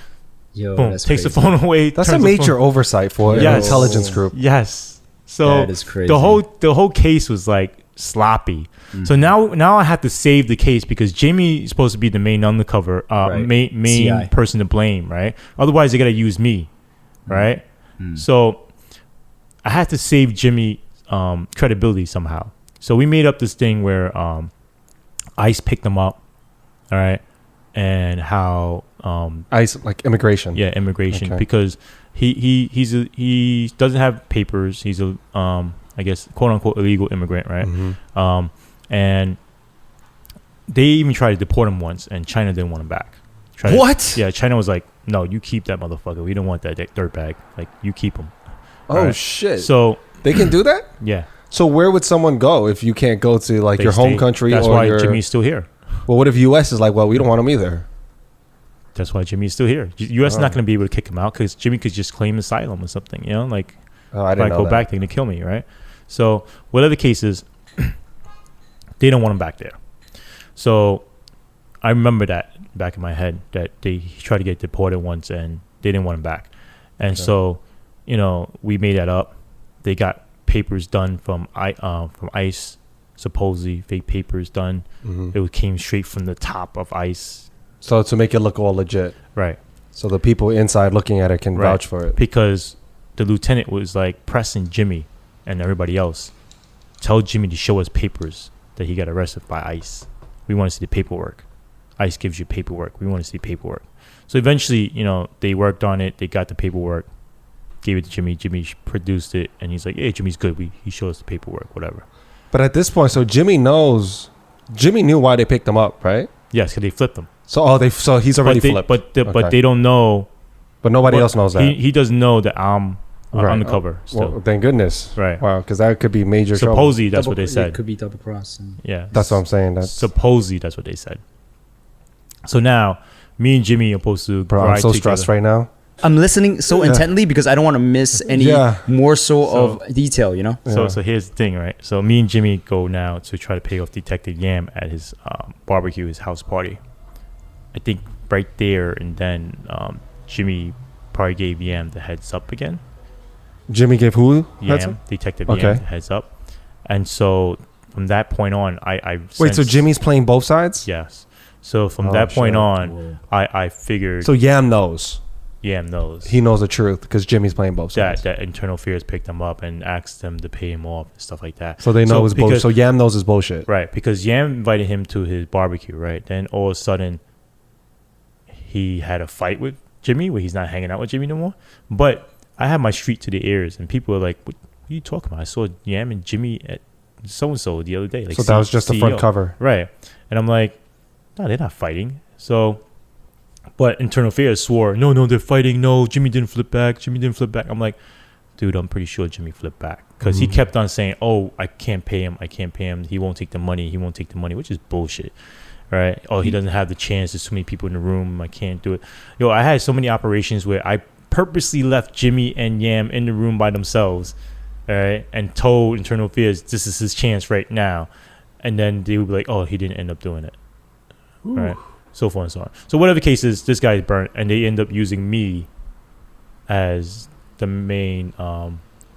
Yo, Boom, that's takes crazy. the phone away. That's a turns the major phone. oversight for an Yes. intelligence group. Yes. So That is crazy. the whole case was like sloppy. So now I have to save the case because Jimmy is supposed to be the main undercover, main CI. person to blame, right? Otherwise, they gotta use me, right? So I had to save Jimmy credibility somehow. So we made up this thing where ICE picked him up, all right, and how ICE, like immigration. Yeah, immigration, because he doesn't have papers. He's a I guess quote unquote illegal immigrant, right? And they even tried to deport him once, and China didn't want him back. What? Yeah, China was like, no, you keep that motherfucker. We don't want that dirtbag. Like, you keep him. Oh, right? Shit. So they can do that? Yeah. So where would someone go if you can't go to like your home country? That's why Jimmy's still here. Well, what if U.S. is like, well, we don't want him either? That's why Jimmy's still here. U.S. is not going to be able to kick him out because Jimmy could just claim asylum or something, you know? Like, I didn't if I go back, they're going to kill me, right? So whatever the case is, they don't want him back there. So I remember that back in my head that he tried to get deported once and they didn't want him back. And so, you know, we made that up. They got papers done from ICE, supposedly fake papers done. It came straight from the top of ICE. So to make it look all legit. Right. So the people inside looking at it can vouch for it. Because the lieutenant was like pressing Jimmy and everybody else. Tell Jimmy to show us papers that he got arrested by ICE. We want to see the paperwork. ICE gives you paperwork. We want to see paperwork. So eventually, you know, they worked on it. They got the paperwork, gave it to Jimmy. Jimmy produced it, and he's like, "Hey, Jimmy's good. He showed us the paperwork, whatever." But at this point, so Jimmy knew why they picked him up, right? Yes, because they flipped him. So he's already flipped. But they don't know. But nobody else knows that. He doesn't know that I'm undercover still. Well, thank goodness. Right. Wow, because that could be major trouble. Supposedly, that's what they said. It could be double cross. Yeah. That's what I'm saying. Supposedly, that's what they said. So now, me and Jimmy are supposed to Bro, I'm so stressed right now. I'm listening so intently because I don't want to miss any morsel of detail, you know? So here's the thing, right? So me and Jimmy go now to try to pay off Detective Yam at his barbecue, his house party. I think right there and then Jimmy probably gave Yam the heads up again. Jimmy gave who? Yam, Detective Yam the heads up. And so from that point on, I wait, so Jimmy's playing both sides? Yes. So from that point on, I figured... So Yam knows. Yam knows. He knows the truth because Jimmy's playing both sides. That Internal Affairs picked him up and asked them to pay him off and stuff like that. So they know his bullshit. So Yam knows his bullshit. Right, because Yam invited him to his barbecue, right? Then all of a sudden, he had a fight with Jimmy where he's not hanging out with Jimmy no more. But I had my street to the ears and people were like, what are you talking about? I saw Yam and Jimmy at so-and-so the other day. Like, so that was just the front cover. Right. And I'm like, no, they're not fighting. So... But Internal Affairs swore, no, they're fighting. No, Jimmy didn't flip back. I'm like, dude, I'm pretty sure Jimmy flipped back. Because he kept on saying, oh, I can't pay him. He won't take the money, which is bullshit. Right? Oh, he doesn't have the chance. There's too many people in the room. I can't do it. Yo, I had so many operations where I purposely left Jimmy and Yam in the room by themselves, all right, and told Internal Affairs, this is his chance right now. And then they would be like, oh, he didn't end up doing it. All right? So far and so on. So whatever the case is, this guy is burnt, and they end up using me as the main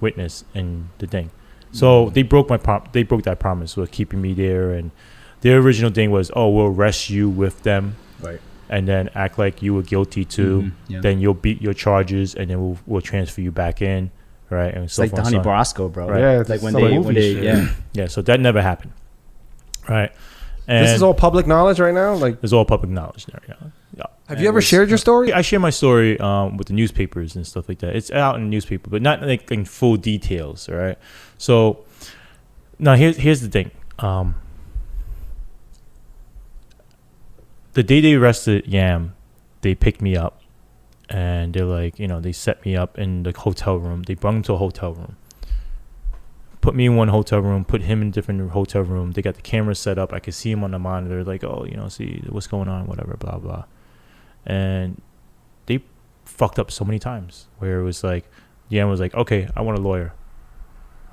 witness in the thing. So they broke that promise with keeping me there, and their original thing was, oh, we'll arrest you with them, right, and then act like you were guilty too. Then you'll beat your charges, and then we'll transfer you back in, right? And it's like the Honey Brasco, bro. Right? Yeah, like when they yeah. So that never happened, right? And this is all public knowledge right now? Like, it's all public knowledge now. Yeah. Have you ever shared your story? I share my story with the newspapers and stuff like that. It's out in the newspaper, but not like in full details, all right? So, now here's the thing. The day they arrested Yam, they picked me up, and they're like, they set me up in the hotel room. They brought him to a hotel room. Put me in one hotel room, put him in a different hotel room. They got the camera set up. I could see him on the monitor, like, oh, see what's going on, whatever, blah, blah. And they fucked up so many times where it was like, Yam was like, okay, I want a lawyer.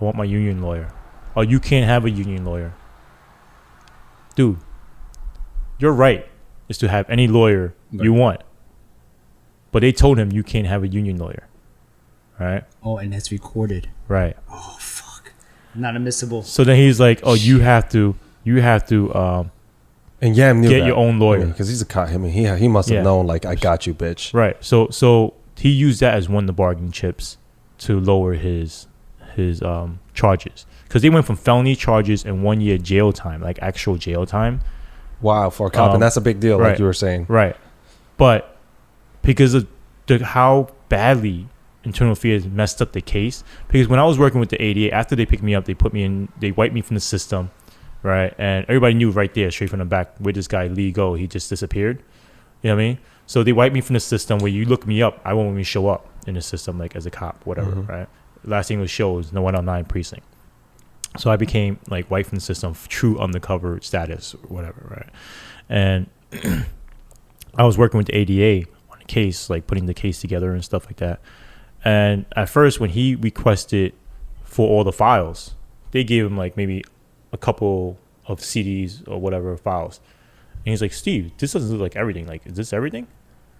I want my union lawyer. Oh, you can't have a union lawyer. Dude, your right is to have any lawyer you want. But they told him you can't have a union lawyer. Right? Oh, and that's recorded. Right. Oh, fuck. Not admissible. So then he's like, oh, you have to and Yam knew get your own lawyer because he's a cop. I mean, he must have known like I got you, bitch. Right. So he used that as one of the bargaining chips to lower his charges, because they went from felony charges and 1 year jail time, like actual jail time. Wow, for a cop, and that's a big deal, like you were saying. Right. But because of how badly internal affairs messed up the case, because when I was working with the ADA, after they picked me up, they wiped me from the system, right? And everybody knew right there, straight from the back, where this guy Lee go. He just disappeared. You know what I mean? So they wiped me from the system. Where you look me up, I won't even show up in the system, like as a cop, whatever, right? Last thing was show was no 109 precinct. So I became like wiped from the system, true undercover status, or whatever, right? And I was working with the ADA on a case, like putting the case together and stuff like that. And at first, when he requested for all the files, they gave him like maybe a couple of CDs or whatever files. And he's like, Steve, this doesn't look like everything. Like, is this everything?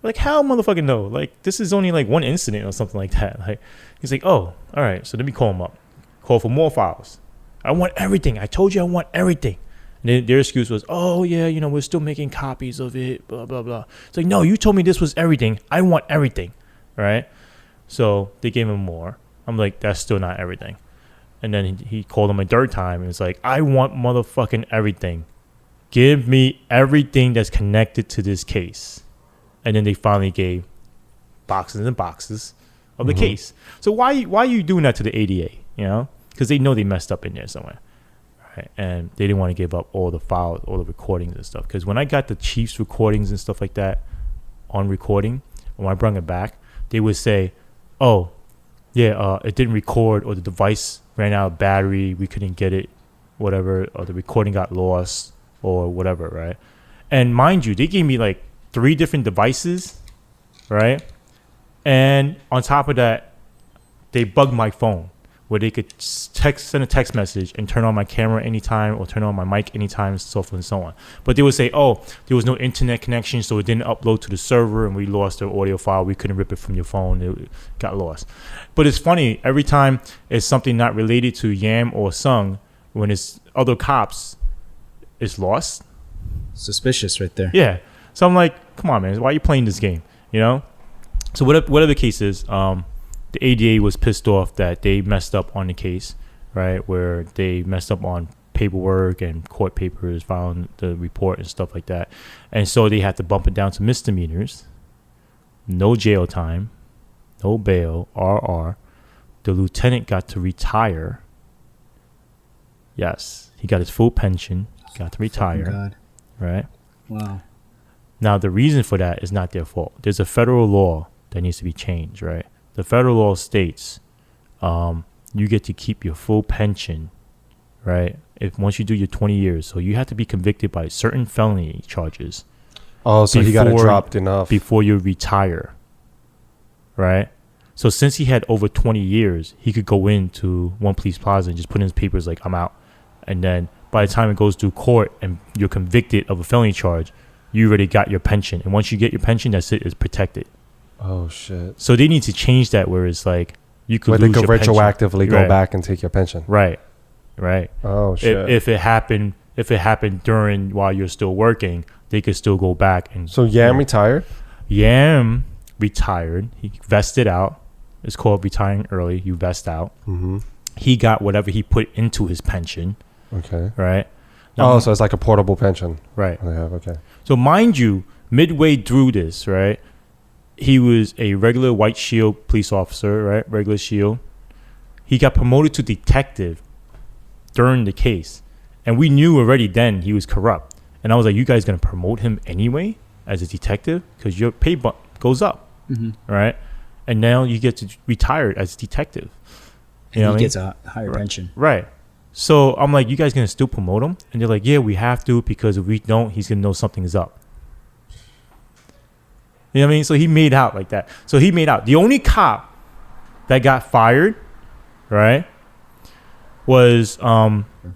We're like, how motherfucking no? Like, this is only like one incident or something like that. Like, he's like, oh, all right. So let me call him up. Call for more files. I want everything. I told you I want everything. And then their excuse was, oh, yeah, we're still making copies of it, blah, blah, blah. It's like, no, you told me this was everything. I want everything, right? So they gave him more. I'm like, that's still not everything. And then he called him a third time and it's like, I want motherfucking everything. Give me everything that's connected to this case. And then they finally gave boxes and boxes of the case. So why are you doing that to the ADA? Because they know they messed up in there somewhere. Right? And they didn't want to give up all the files, all the recordings and stuff. Because when I got the Chiefs recordings and stuff like that on recording, when I brought it back, they would say, oh, yeah, it didn't record, or the device ran out of battery, we couldn't get it, whatever, or the recording got lost, or whatever, right? And mind you, they gave me like 3 different devices, right? And on top of that, they bugged my phone, where they could send a text message and turn on my camera anytime or turn on my mic anytime, so forth and so on. But they would say, oh, there was no internet connection, so it didn't upload to the server and we lost the audio file. We couldn't rip it from your phone. It got lost. But it's funny, every time it's something not related to Yam or Sung, when it's other cops, it's lost. Suspicious right there. Yeah. So I'm like, come on, man. Why are you playing this game? So whatever the case is, the ADA was pissed off that they messed up on the case, right? Where they messed up on paperwork and court papers, filing the report and stuff like that. And so they had to bump it down to misdemeanors, no jail time, no bail, RR. The lieutenant got to retire. Yes, he got his full pension, got to retire. God. Right? Wow. Now, the reason for that is not their fault. There's a federal law that needs to be changed, right? The federal law states you get to keep your full pension, right? Once you do your 20 years. So you have to be convicted by certain felony charges. Oh, so he got it dropped enough. Before you retire, right? So since he had over 20 years, he could go into One Police Plaza and just put in his papers like, I'm out. And then by the time it goes through court and you're convicted of a felony charge, you already got your pension. And once you get your pension, that's it. It's protected. Oh, shit. So they need to change that where it's like you could where lose they could your retroactively pension. go back and take your pension. Right. Oh, shit. If it happened during while you're still working, they could still go back. And so Yam retired? Yam retired. He vested out. It's called retiring early. You vest out. Mm-hmm. He got whatever he put into his pension. Okay. Right. Now, so it's like a portable pension. Right. Okay. So mind you, midway through this, right, he was a regular White Shield police officer, right? Regular Shield. He got promoted to detective during the case. And we knew already then he was corrupt. And I was like, you guys going to promote him anyway as a detective? Because your pay bump goes up, right? And now you get to retire as a detective. And he gets a higher pension. Right. So I'm like, you guys going to still promote him? And they're like, yeah, we have to, because if we don't, he's going to know something is up. You know what I mean? So he made out like that. So he made out. The only cop that got fired, right, was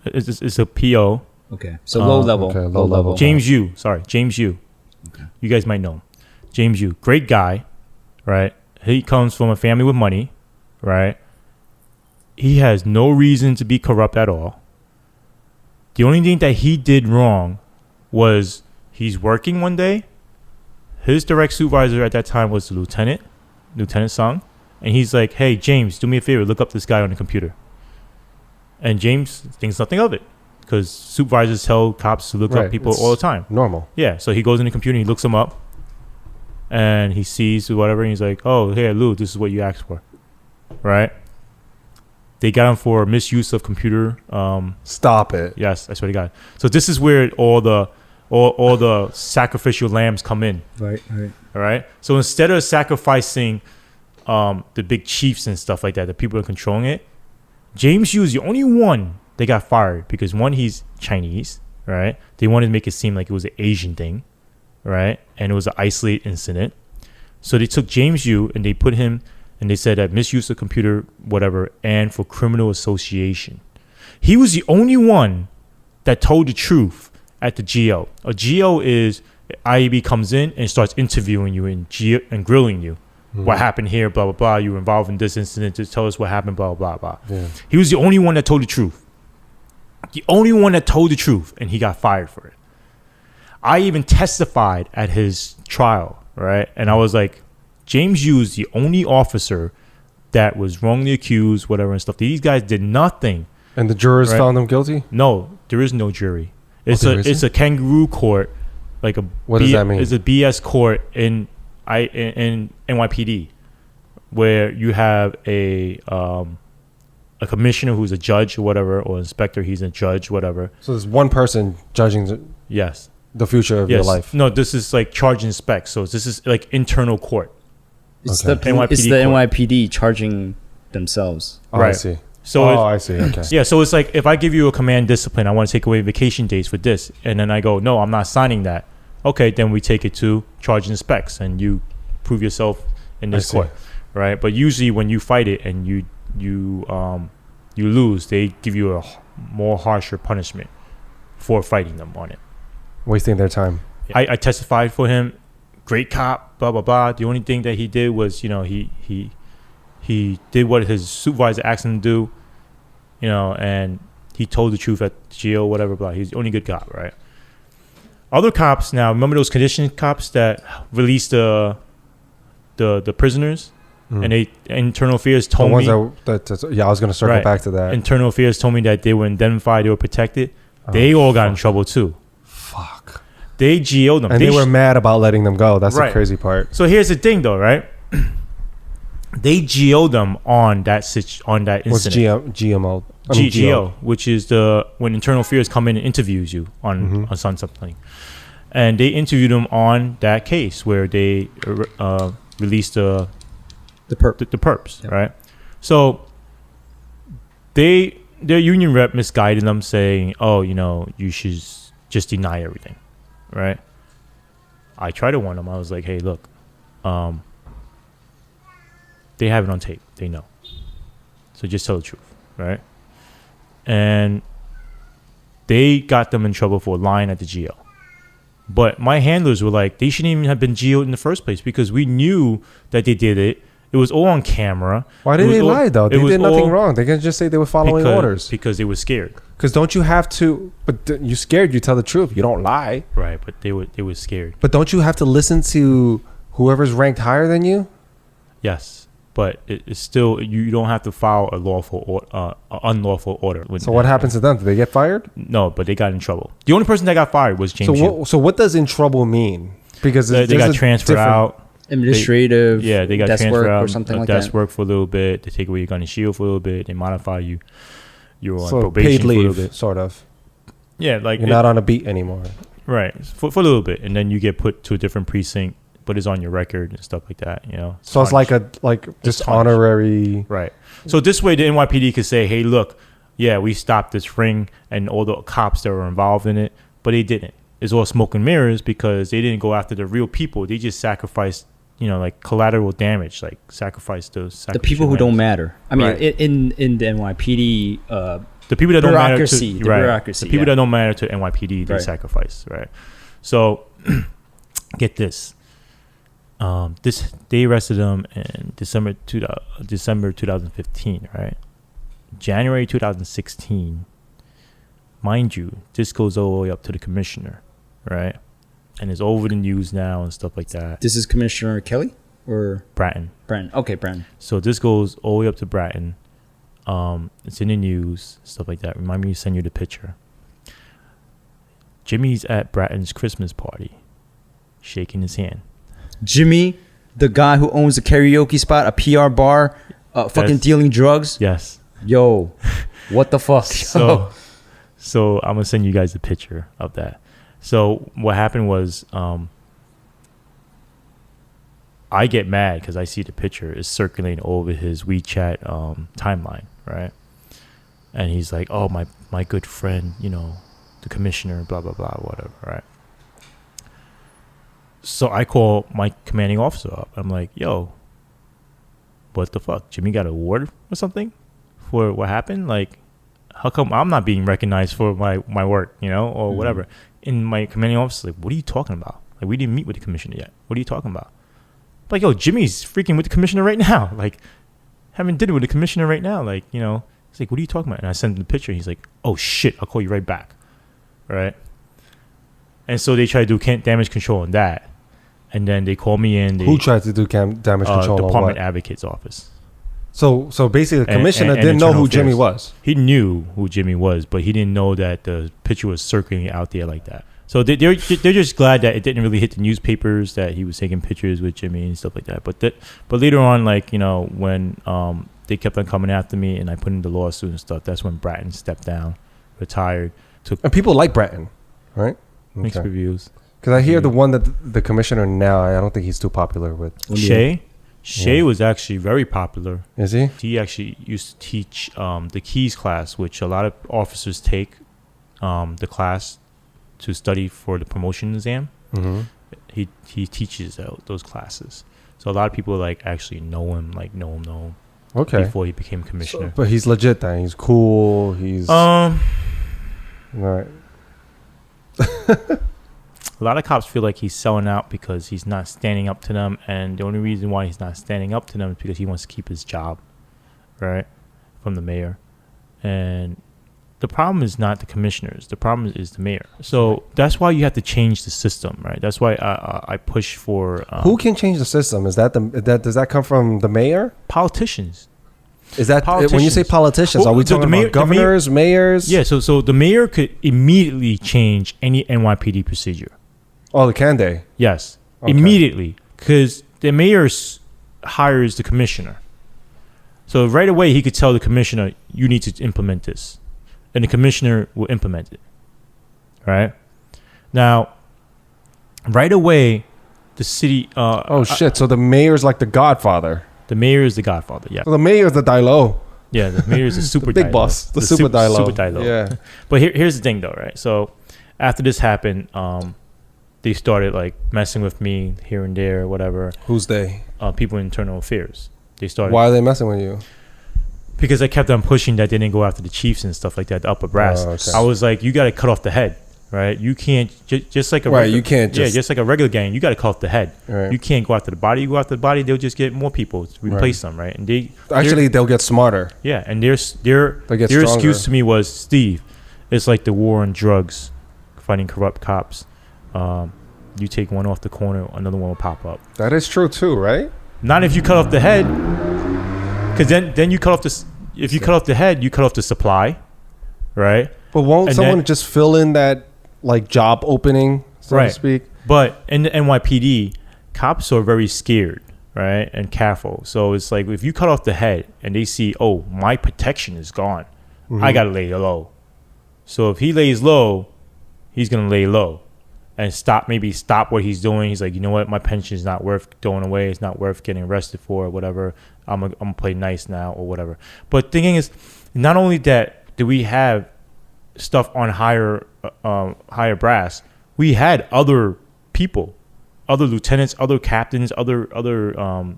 it's a PO. Okay. So low level. Okay, low level. James Yu. Sorry, James Yu. Okay. You guys might know him. James Yu. Great guy, right? He comes from a family with money, right? he has no reason to be corrupt at all. The only thing that he did wrong was he's working one day. His direct supervisor at that time was the Lieutenant Sung. And he's like, hey, James, do me a favor. Look up this guy on the computer. And James thinks nothing of it because supervisors tell cops to look up people all the time. Normal. Yeah. So he goes in the computer and he looks them up. And he sees whatever. And he's like, oh, hey, Lou, this is what you asked for. Right? They got him for misuse of computer. Stop it. Yes, that's what he got. So this is where all the sacrificial lambs come in. Right. All right. So instead of sacrificing the big chiefs and stuff like that, the people that are controlling it, James Yu is the only one that got fired because one, he's Chinese, right? They wanted to make it seem like it was an Asian thing, right? And it was an isolated incident. So they took James Yu and they put him. And they said that misuse of computer, whatever, and for criminal association. He was the only one that told the truth at the GO. A GO is IAB comes in and starts interviewing you and grilling you. What happened here, blah, blah, blah. You were involved in this incident. Just tell us what happened, blah, blah, blah. Yeah. He was the only one that told the truth. The only one that told the truth, and he got fired for it. I even testified at his trial, right? And I was like, James Yu is the only officer that was wrongly accused, whatever and stuff. These guys did nothing. And the jurors found him guilty? No, there is no jury. It's a kangaroo court, like a what does that mean? It's a BS court in NYPD, where you have a commissioner who's a judge or whatever, or inspector, he's a judge, whatever. So there's one person judging the future of your life. No, this is like charge and spec. So this is like internal court. It's the NYPD charging themselves. Oh, right. I see. So I see. Okay. Yeah, so it's like if I give you a command discipline, I want to take away vacation days for this, and then I go, no, I'm not signing that. Okay, then we take it to charge and specs, and you prove yourself in this court, right? But usually when you fight it and you lose, they give you a more harsher punishment for fighting them on it. Wasting their time. I testified for him. Great cop, blah blah blah. The only thing that he did was, he did what his supervisor asked him to do, and he told the truth at GO, whatever, blah. He's the only good cop, right? Other cops now, remember those condition cops that released the prisoners, and they internal affairs told me. I was going to circle back to that. Internal affairs told me that they were indemnified, they were protected. They all got in trouble too. Fuck. They GO'd them. And they were mad about letting them go. That's the crazy part. So here's the thing, though, right? They GO'd them on that incident. What's GMO? GO, which is when internal affairs come in and interviews you on something. And they interviewed them on that case where they released the perps, right? So their union rep misguided them, saying, "Oh, you should just deny everything." Right? I tried to warn them. I was like, hey, look, they have it on tape. They know. So just tell the truth, right? And they got them in trouble for lying at the GO. But my handlers were like, they shouldn't even have been GO'd in the first place because we knew that they did it. It was all on camera. Why did they lie, though? They did nothing wrong. They can just say they were following orders. Because they were scared. Because don't you have to... But you scared, you tell the truth. You don't lie. Right, but they were scared. But don't you have to listen to whoever's ranked higher than you? Yes, but it's still... You don't have to file a unlawful order. So what happens to them? Do they get fired? No, but they got in trouble. The only person that got fired was James Yu. So what does in trouble mean? Because they got transferred out. Administrative, they got desk transferred work out, or something like desk that. work for a little bit. They take away your gun and shield for a little bit. They modify you. You're on so probation paid leave, for a little bit. Sort of. Yeah, like you're not on a beat anymore. Right, for a little bit, and then you get put to a different precinct, but it's on your record and stuff like that. So it's like just honorary. Right. So this way, the NYPD could say, "Hey, look, yeah, we stopped this ring and all the cops that were involved in it, but they didn't. It's all smoke and mirrors because they didn't go after the real people. They just sacrificed." Like collateral damage, like sacrifice the people who don't matter. I mean, in the NYPD, the people that don't matter to the bureaucracy, the people that don't matter to NYPD, they sacrifice, right? So, get this. They arrested them in December 2015, right? January 2016, mind you, this goes all the way up to the commissioner, right? And it's over the news now and stuff like that. This is Commissioner Kelly or Bratton. Bratton. Okay, Bratton. So this goes all the way up to Bratton. It's in the news, stuff like that. Remind me to send you the picture. Jimmy's at Bratton's Christmas party, shaking his hand. Jimmy, the guy who owns a karaoke spot, a PR bar, fucking dealing drugs. Yes. Yo, what the fuck? So I'm gonna send you guys a picture of that. So what happened was, I get mad because I see the picture is circulating over his WeChat timeline, right? And he's like, "Oh, my good friend, you know, the commissioner, blah blah blah, whatever," right? So I call my commanding officer up. I'm like, "Yo, what the fuck? Jimmy got an award or something for what happened? Like, how come I'm not being recognized for my work, you know, or whatever?" And my commanding officer like, "What are you talking about? Like, we didn't meet with the commissioner yet. What are you talking about?" Like, yo, Jimmy's freaking with the commissioner right now. Like, having dinner with the commissioner right now. Like, you know, he's like, "What are you talking about?" And I sent him the picture. He's like, "Oh shit, I'll call you right back." Right. And so they try to do damage control on that. And then they call me in. Who tried to do damage control? Department Advocate's office. So basically, the commissioner didn't know who Jimmy was. He knew who Jimmy was, but he didn't know that the picture was circulating out there like that. So they're just glad that it didn't really hit the newspapers that he was taking pictures with Jimmy and stuff like that. But later on, like, you know, when they kept on coming after me and I put in the lawsuit and stuff, that's when Bratton stepped down, retired. And people like Bratton, right? Mixed reviews. Because I hear the one that the commissioner now, I don't think he's too popular with. Shay was actually very popular. Is he? He actually used to teach the keys class, which a lot of officers take the class to study for the promotion exam. Mm-hmm. He teaches those classes. So a lot of people like actually know him. Okay. Before he became commissioner. But he's legit then. He's cool. He's... Right. A lot of cops feel like he's selling out because he's not standing up to them, and the only reason why he's not standing up to them is because he wants to keep his job, right, from the mayor. And the problem is not the commissioners. The problem is the mayor. So that's why you have to change the system, right? That's why I push for... Who can change the system? Does that come from the mayor? Politicians. Is that when you say politicians? Are we talking about governors, mayors? Yeah. So the mayor could immediately change any NYPD procedure. Oh, can they? Yes, okay. Immediately, because the mayor hires the commissioner. So right away he could tell the commissioner, "You need to implement this," and the commissioner will implement it. Right now, right away, the city. So the mayor's like the godfather. The mayor is the godfather, yeah. So the mayor is the Dilo. Yeah, the mayor is the super the big boss. The super Dilo. Super Dilo. Yeah. But here's the thing, though, right? So after this happened, they started like messing with me here and there, whatever. Who's they? People in internal affairs. They started. Why are they messing with you? Because I kept on pushing that they didn't go after the chiefs and stuff like that, the upper brass. Oh, okay. I was like, you got to cut off the head. Right, you can't just like a you can't just like a regular gang. You got to cut off the head. Right. You can't go after the body. You go after the body, they'll just get more people to replace them. Right, and they'll get smarter. Yeah, and their excuse to me was, "Steve, it's like the war on drugs, fighting corrupt cops. You take one off the corner, another one will pop up." That is true too, right? Not if you cut off the head, because then you cut off the. If you cut off the head, you cut off the supply, right? But won't someone just fill in that? Like job opening, so to speak. But in the NYPD, cops are very scared, right, and careful. So it's like if you cut off the head and they see, "Oh, my protection is gone, I gotta lay low." So if he lays low, he's gonna lay low and stop what he's doing. He's like, "You know what? My pension is not worth throwing away. It's not worth getting arrested for, or whatever. I'm gonna play nice now, or whatever." But the thing is, not only that do we have stuff on higher brass, we had other people, other lieutenants, other captains, other cops,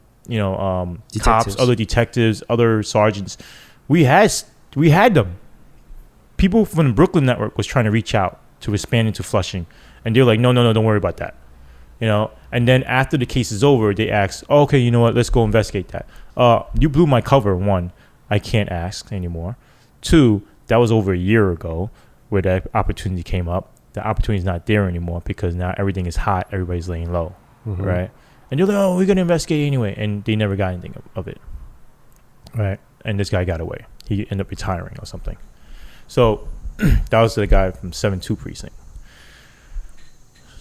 other detectives, other sergeants. We had them. People from the Brooklyn network was trying to reach out to expand into Flushing, and they're like, no, don't worry about that. And then after the case is over, they ask, "Oh, okay, you know what? Let's go investigate that. You blew my cover, one. I can't ask anymore. 2, that was over a year ago where that opportunity came up. The opportunity is not there anymore because now everything is hot. Everybody's laying low, right? And you're like, oh, we're going to investigate anyway. And they never got anything of it, right? And this guy got away. He ended up retiring or something. So that was the guy from 7-2 precinct.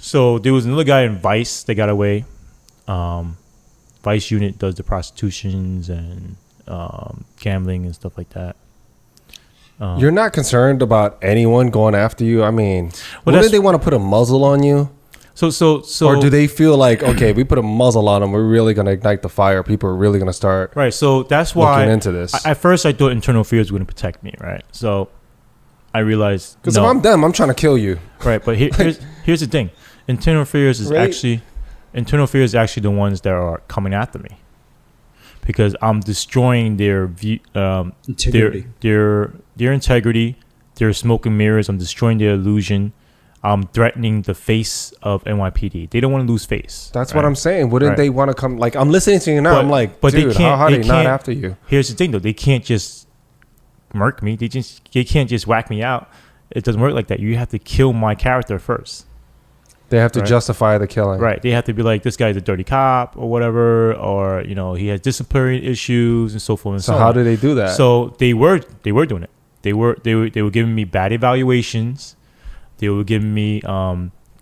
So there was another guy in Vice that got away. Vice unit does the prostitutions and gambling and stuff like that. You're not concerned about anyone going after you? I mean, wouldn't they want to put a muzzle on you? So, or do they feel like, okay, we put a muzzle on them, we're really going to ignite the fire. People are really going to start right. So that's why looking into this. At first, I thought internal affairs were going to protect me, right? So I realized because if I'm them, I'm trying to kill you, right? But here's the thing: internal affairs is actually the ones that are coming after me because I'm destroying their integrity, their integrity, their smoke and mirrors. I'm destroying their illusion. I'm threatening the face of NYPD. They don't want to lose face. That's what I'm saying. Wouldn't they want to come? Like, I'm listening to you now. I'm like, but dude, how are they not after you? Here's the thing, though. They can't just murk me. They can't just whack me out. It doesn't work like that. You have to kill my character first. They have to justify the killing. Right. They have to be like, this guy's a dirty cop or whatever, or, he has disciplinary issues and so forth and so on. So how do they do that? So they were doing it. They were giving me bad evaluations. They were giving me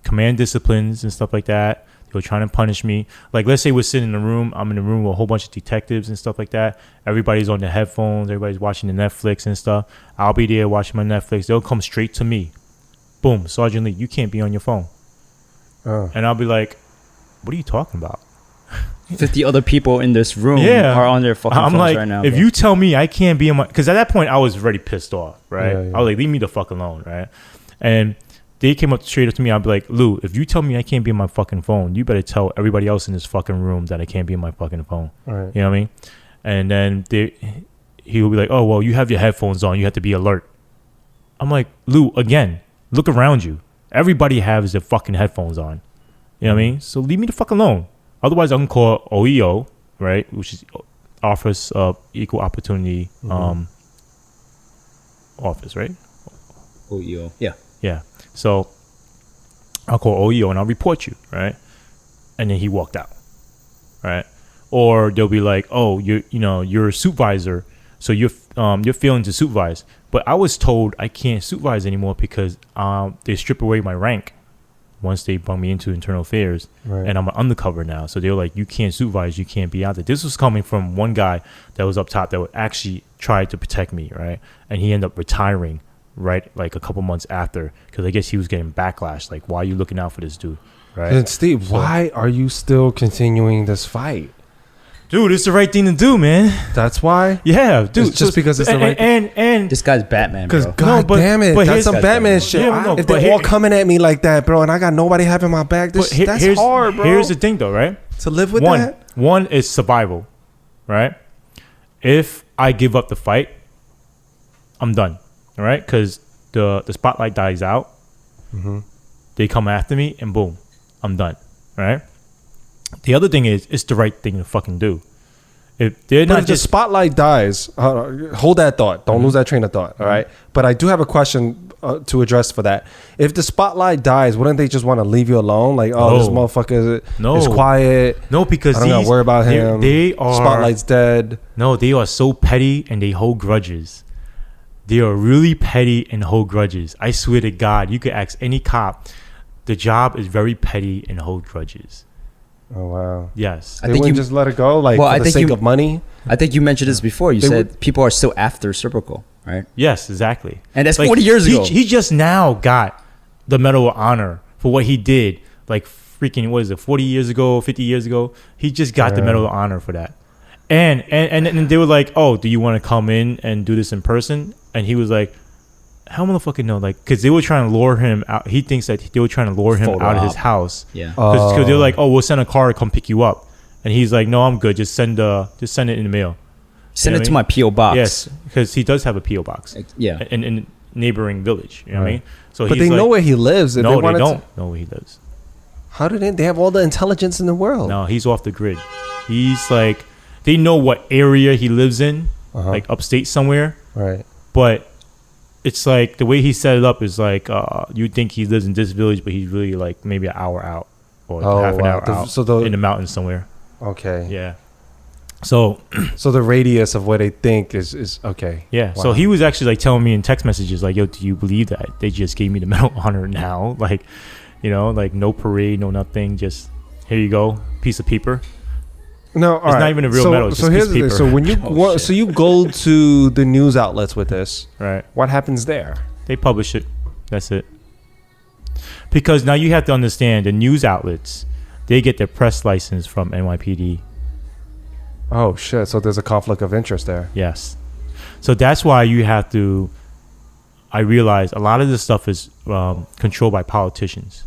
command disciplines and stuff like that. They were trying to punish me. Like, let's say we're sitting in a room. I'm in a room with a whole bunch of detectives and stuff like that. Everybody's on their headphones. Everybody's watching the Netflix and stuff. I'll be there watching my Netflix. They'll come straight to me. Boom, Sergeant Lee, you can't be on your phone. Oh. And I'll be like, what are you talking about? 50 other people in this room are on their fucking phones like, right now. If you tell me I can't be on my... Because at that point, I was already pissed off, right? Yeah, yeah. I was like, leave me the fuck alone, right? And they came up straight up to me. I'd be like, Lou, if you tell me I can't be on my fucking phone, you better tell everybody else in this fucking room that I can't be on my fucking phone. Right. You know what I mean? And then he will be like, oh, well, you have your headphones on. You have to be alert. I'm like, Lou, again, look around you. Everybody has their fucking headphones on. You know what I mean? So leave me the fuck alone. Otherwise, I can call OEO, right? Which is Office of Equal Opportunity Office, right? OEO. Yeah. Yeah. So I'll call OEO and I'll report you, right? And then he walked out, right? Or they'll be like, oh, you're a supervisor, so you're failing to supervise. But I was told I can't supervise anymore because they strip away my rank once they brought me into internal affairs, right. And I'm an undercover now. So they were like, you can't supervise, you can't be out there. This was coming from one guy that was up top that would actually try to protect me, right? And he ended up retiring, right, like a couple months after, because I guess he was getting backlash. Like, why are you looking out for this dude, right? And Steve, why are you still continuing this fight? Dude, it's the right thing to do, man. That's why? Yeah, dude. It's just because it's the right thing. And this guy's Batman, bro. Because damn it, that's some Batman shit. Yeah, if they're all coming at me like that, bro, and I got nobody having my back, that's hard, bro. Here's the thing, though, right? To live with that? One is survival, right? If I give up the fight, I'm done, all right? Because the spotlight dies out. Mm-hmm. They come after me, and boom, I'm done, right? The other thing is, it's the right thing to fucking do. If the spotlight dies, hold that thought. Don't lose that train of thought. All right. But I do have a question to address for that. If the spotlight dies, wouldn't they just want to leave you alone? Like, this motherfucker is quiet. No, because I don't gotta worry about him. They are spotlight's dead. No, they are so petty and they hold grudges. They are really petty and hold grudges. I swear to God, you could ask any cop. The job is very petty and hold grudges. Oh wow! Yes, I think you just let it go, like for the sake of money. I think you mentioned this before. You said people are still after Serpico, right? Yes, exactly. And that's 40 years ago. He just now got the Medal of Honor for what he did. Like freaking, what is it? 40 years ago, 50 years ago, he just got the Medal of Honor for that. And they were like, "Oh, do you want to come in and do this in person?" And he was like, how motherfucking know? Like, because they were trying to lure him out. He thinks that they were trying to lure him out of his house. Yeah. Because they were like, oh, we'll send a car to come pick you up. And he's like, no, I'm good. Just send it in the mail. Send it to my P.O. box. Yes, because he does have a P.O. box. Yeah. In neighboring village. You know what I mean? So but they know where he lives. No, they don't know where he lives. How do they have all the intelligence in the world? No, he's off the grid. He's like, they know what area he lives in. like upstate somewhere. Right. But it's like the way he set it up is like you'd think he lives in this village, but he's really like maybe an hour out or half an hour out in the mountains somewhere. Okay. Yeah. So the radius of what they think is okay. Yeah. Wow. So he was actually like telling me in text messages like, "Yo, do you believe that they just gave me the Medal of Honor now? Like, you know, like no parade, no nothing. Just here you go, piece of paper." No, it's not even a real medal. It's just here's a piece of paper. So when you so you go to the news outlets with this, right? What happens there? They publish it. That's it. Because now you have to understand the news outlets, they get their press license from NYPD. Oh shit! So there's a conflict of interest there. Yes. So that's why you have to. I realize a lot of this stuff is controlled by politicians.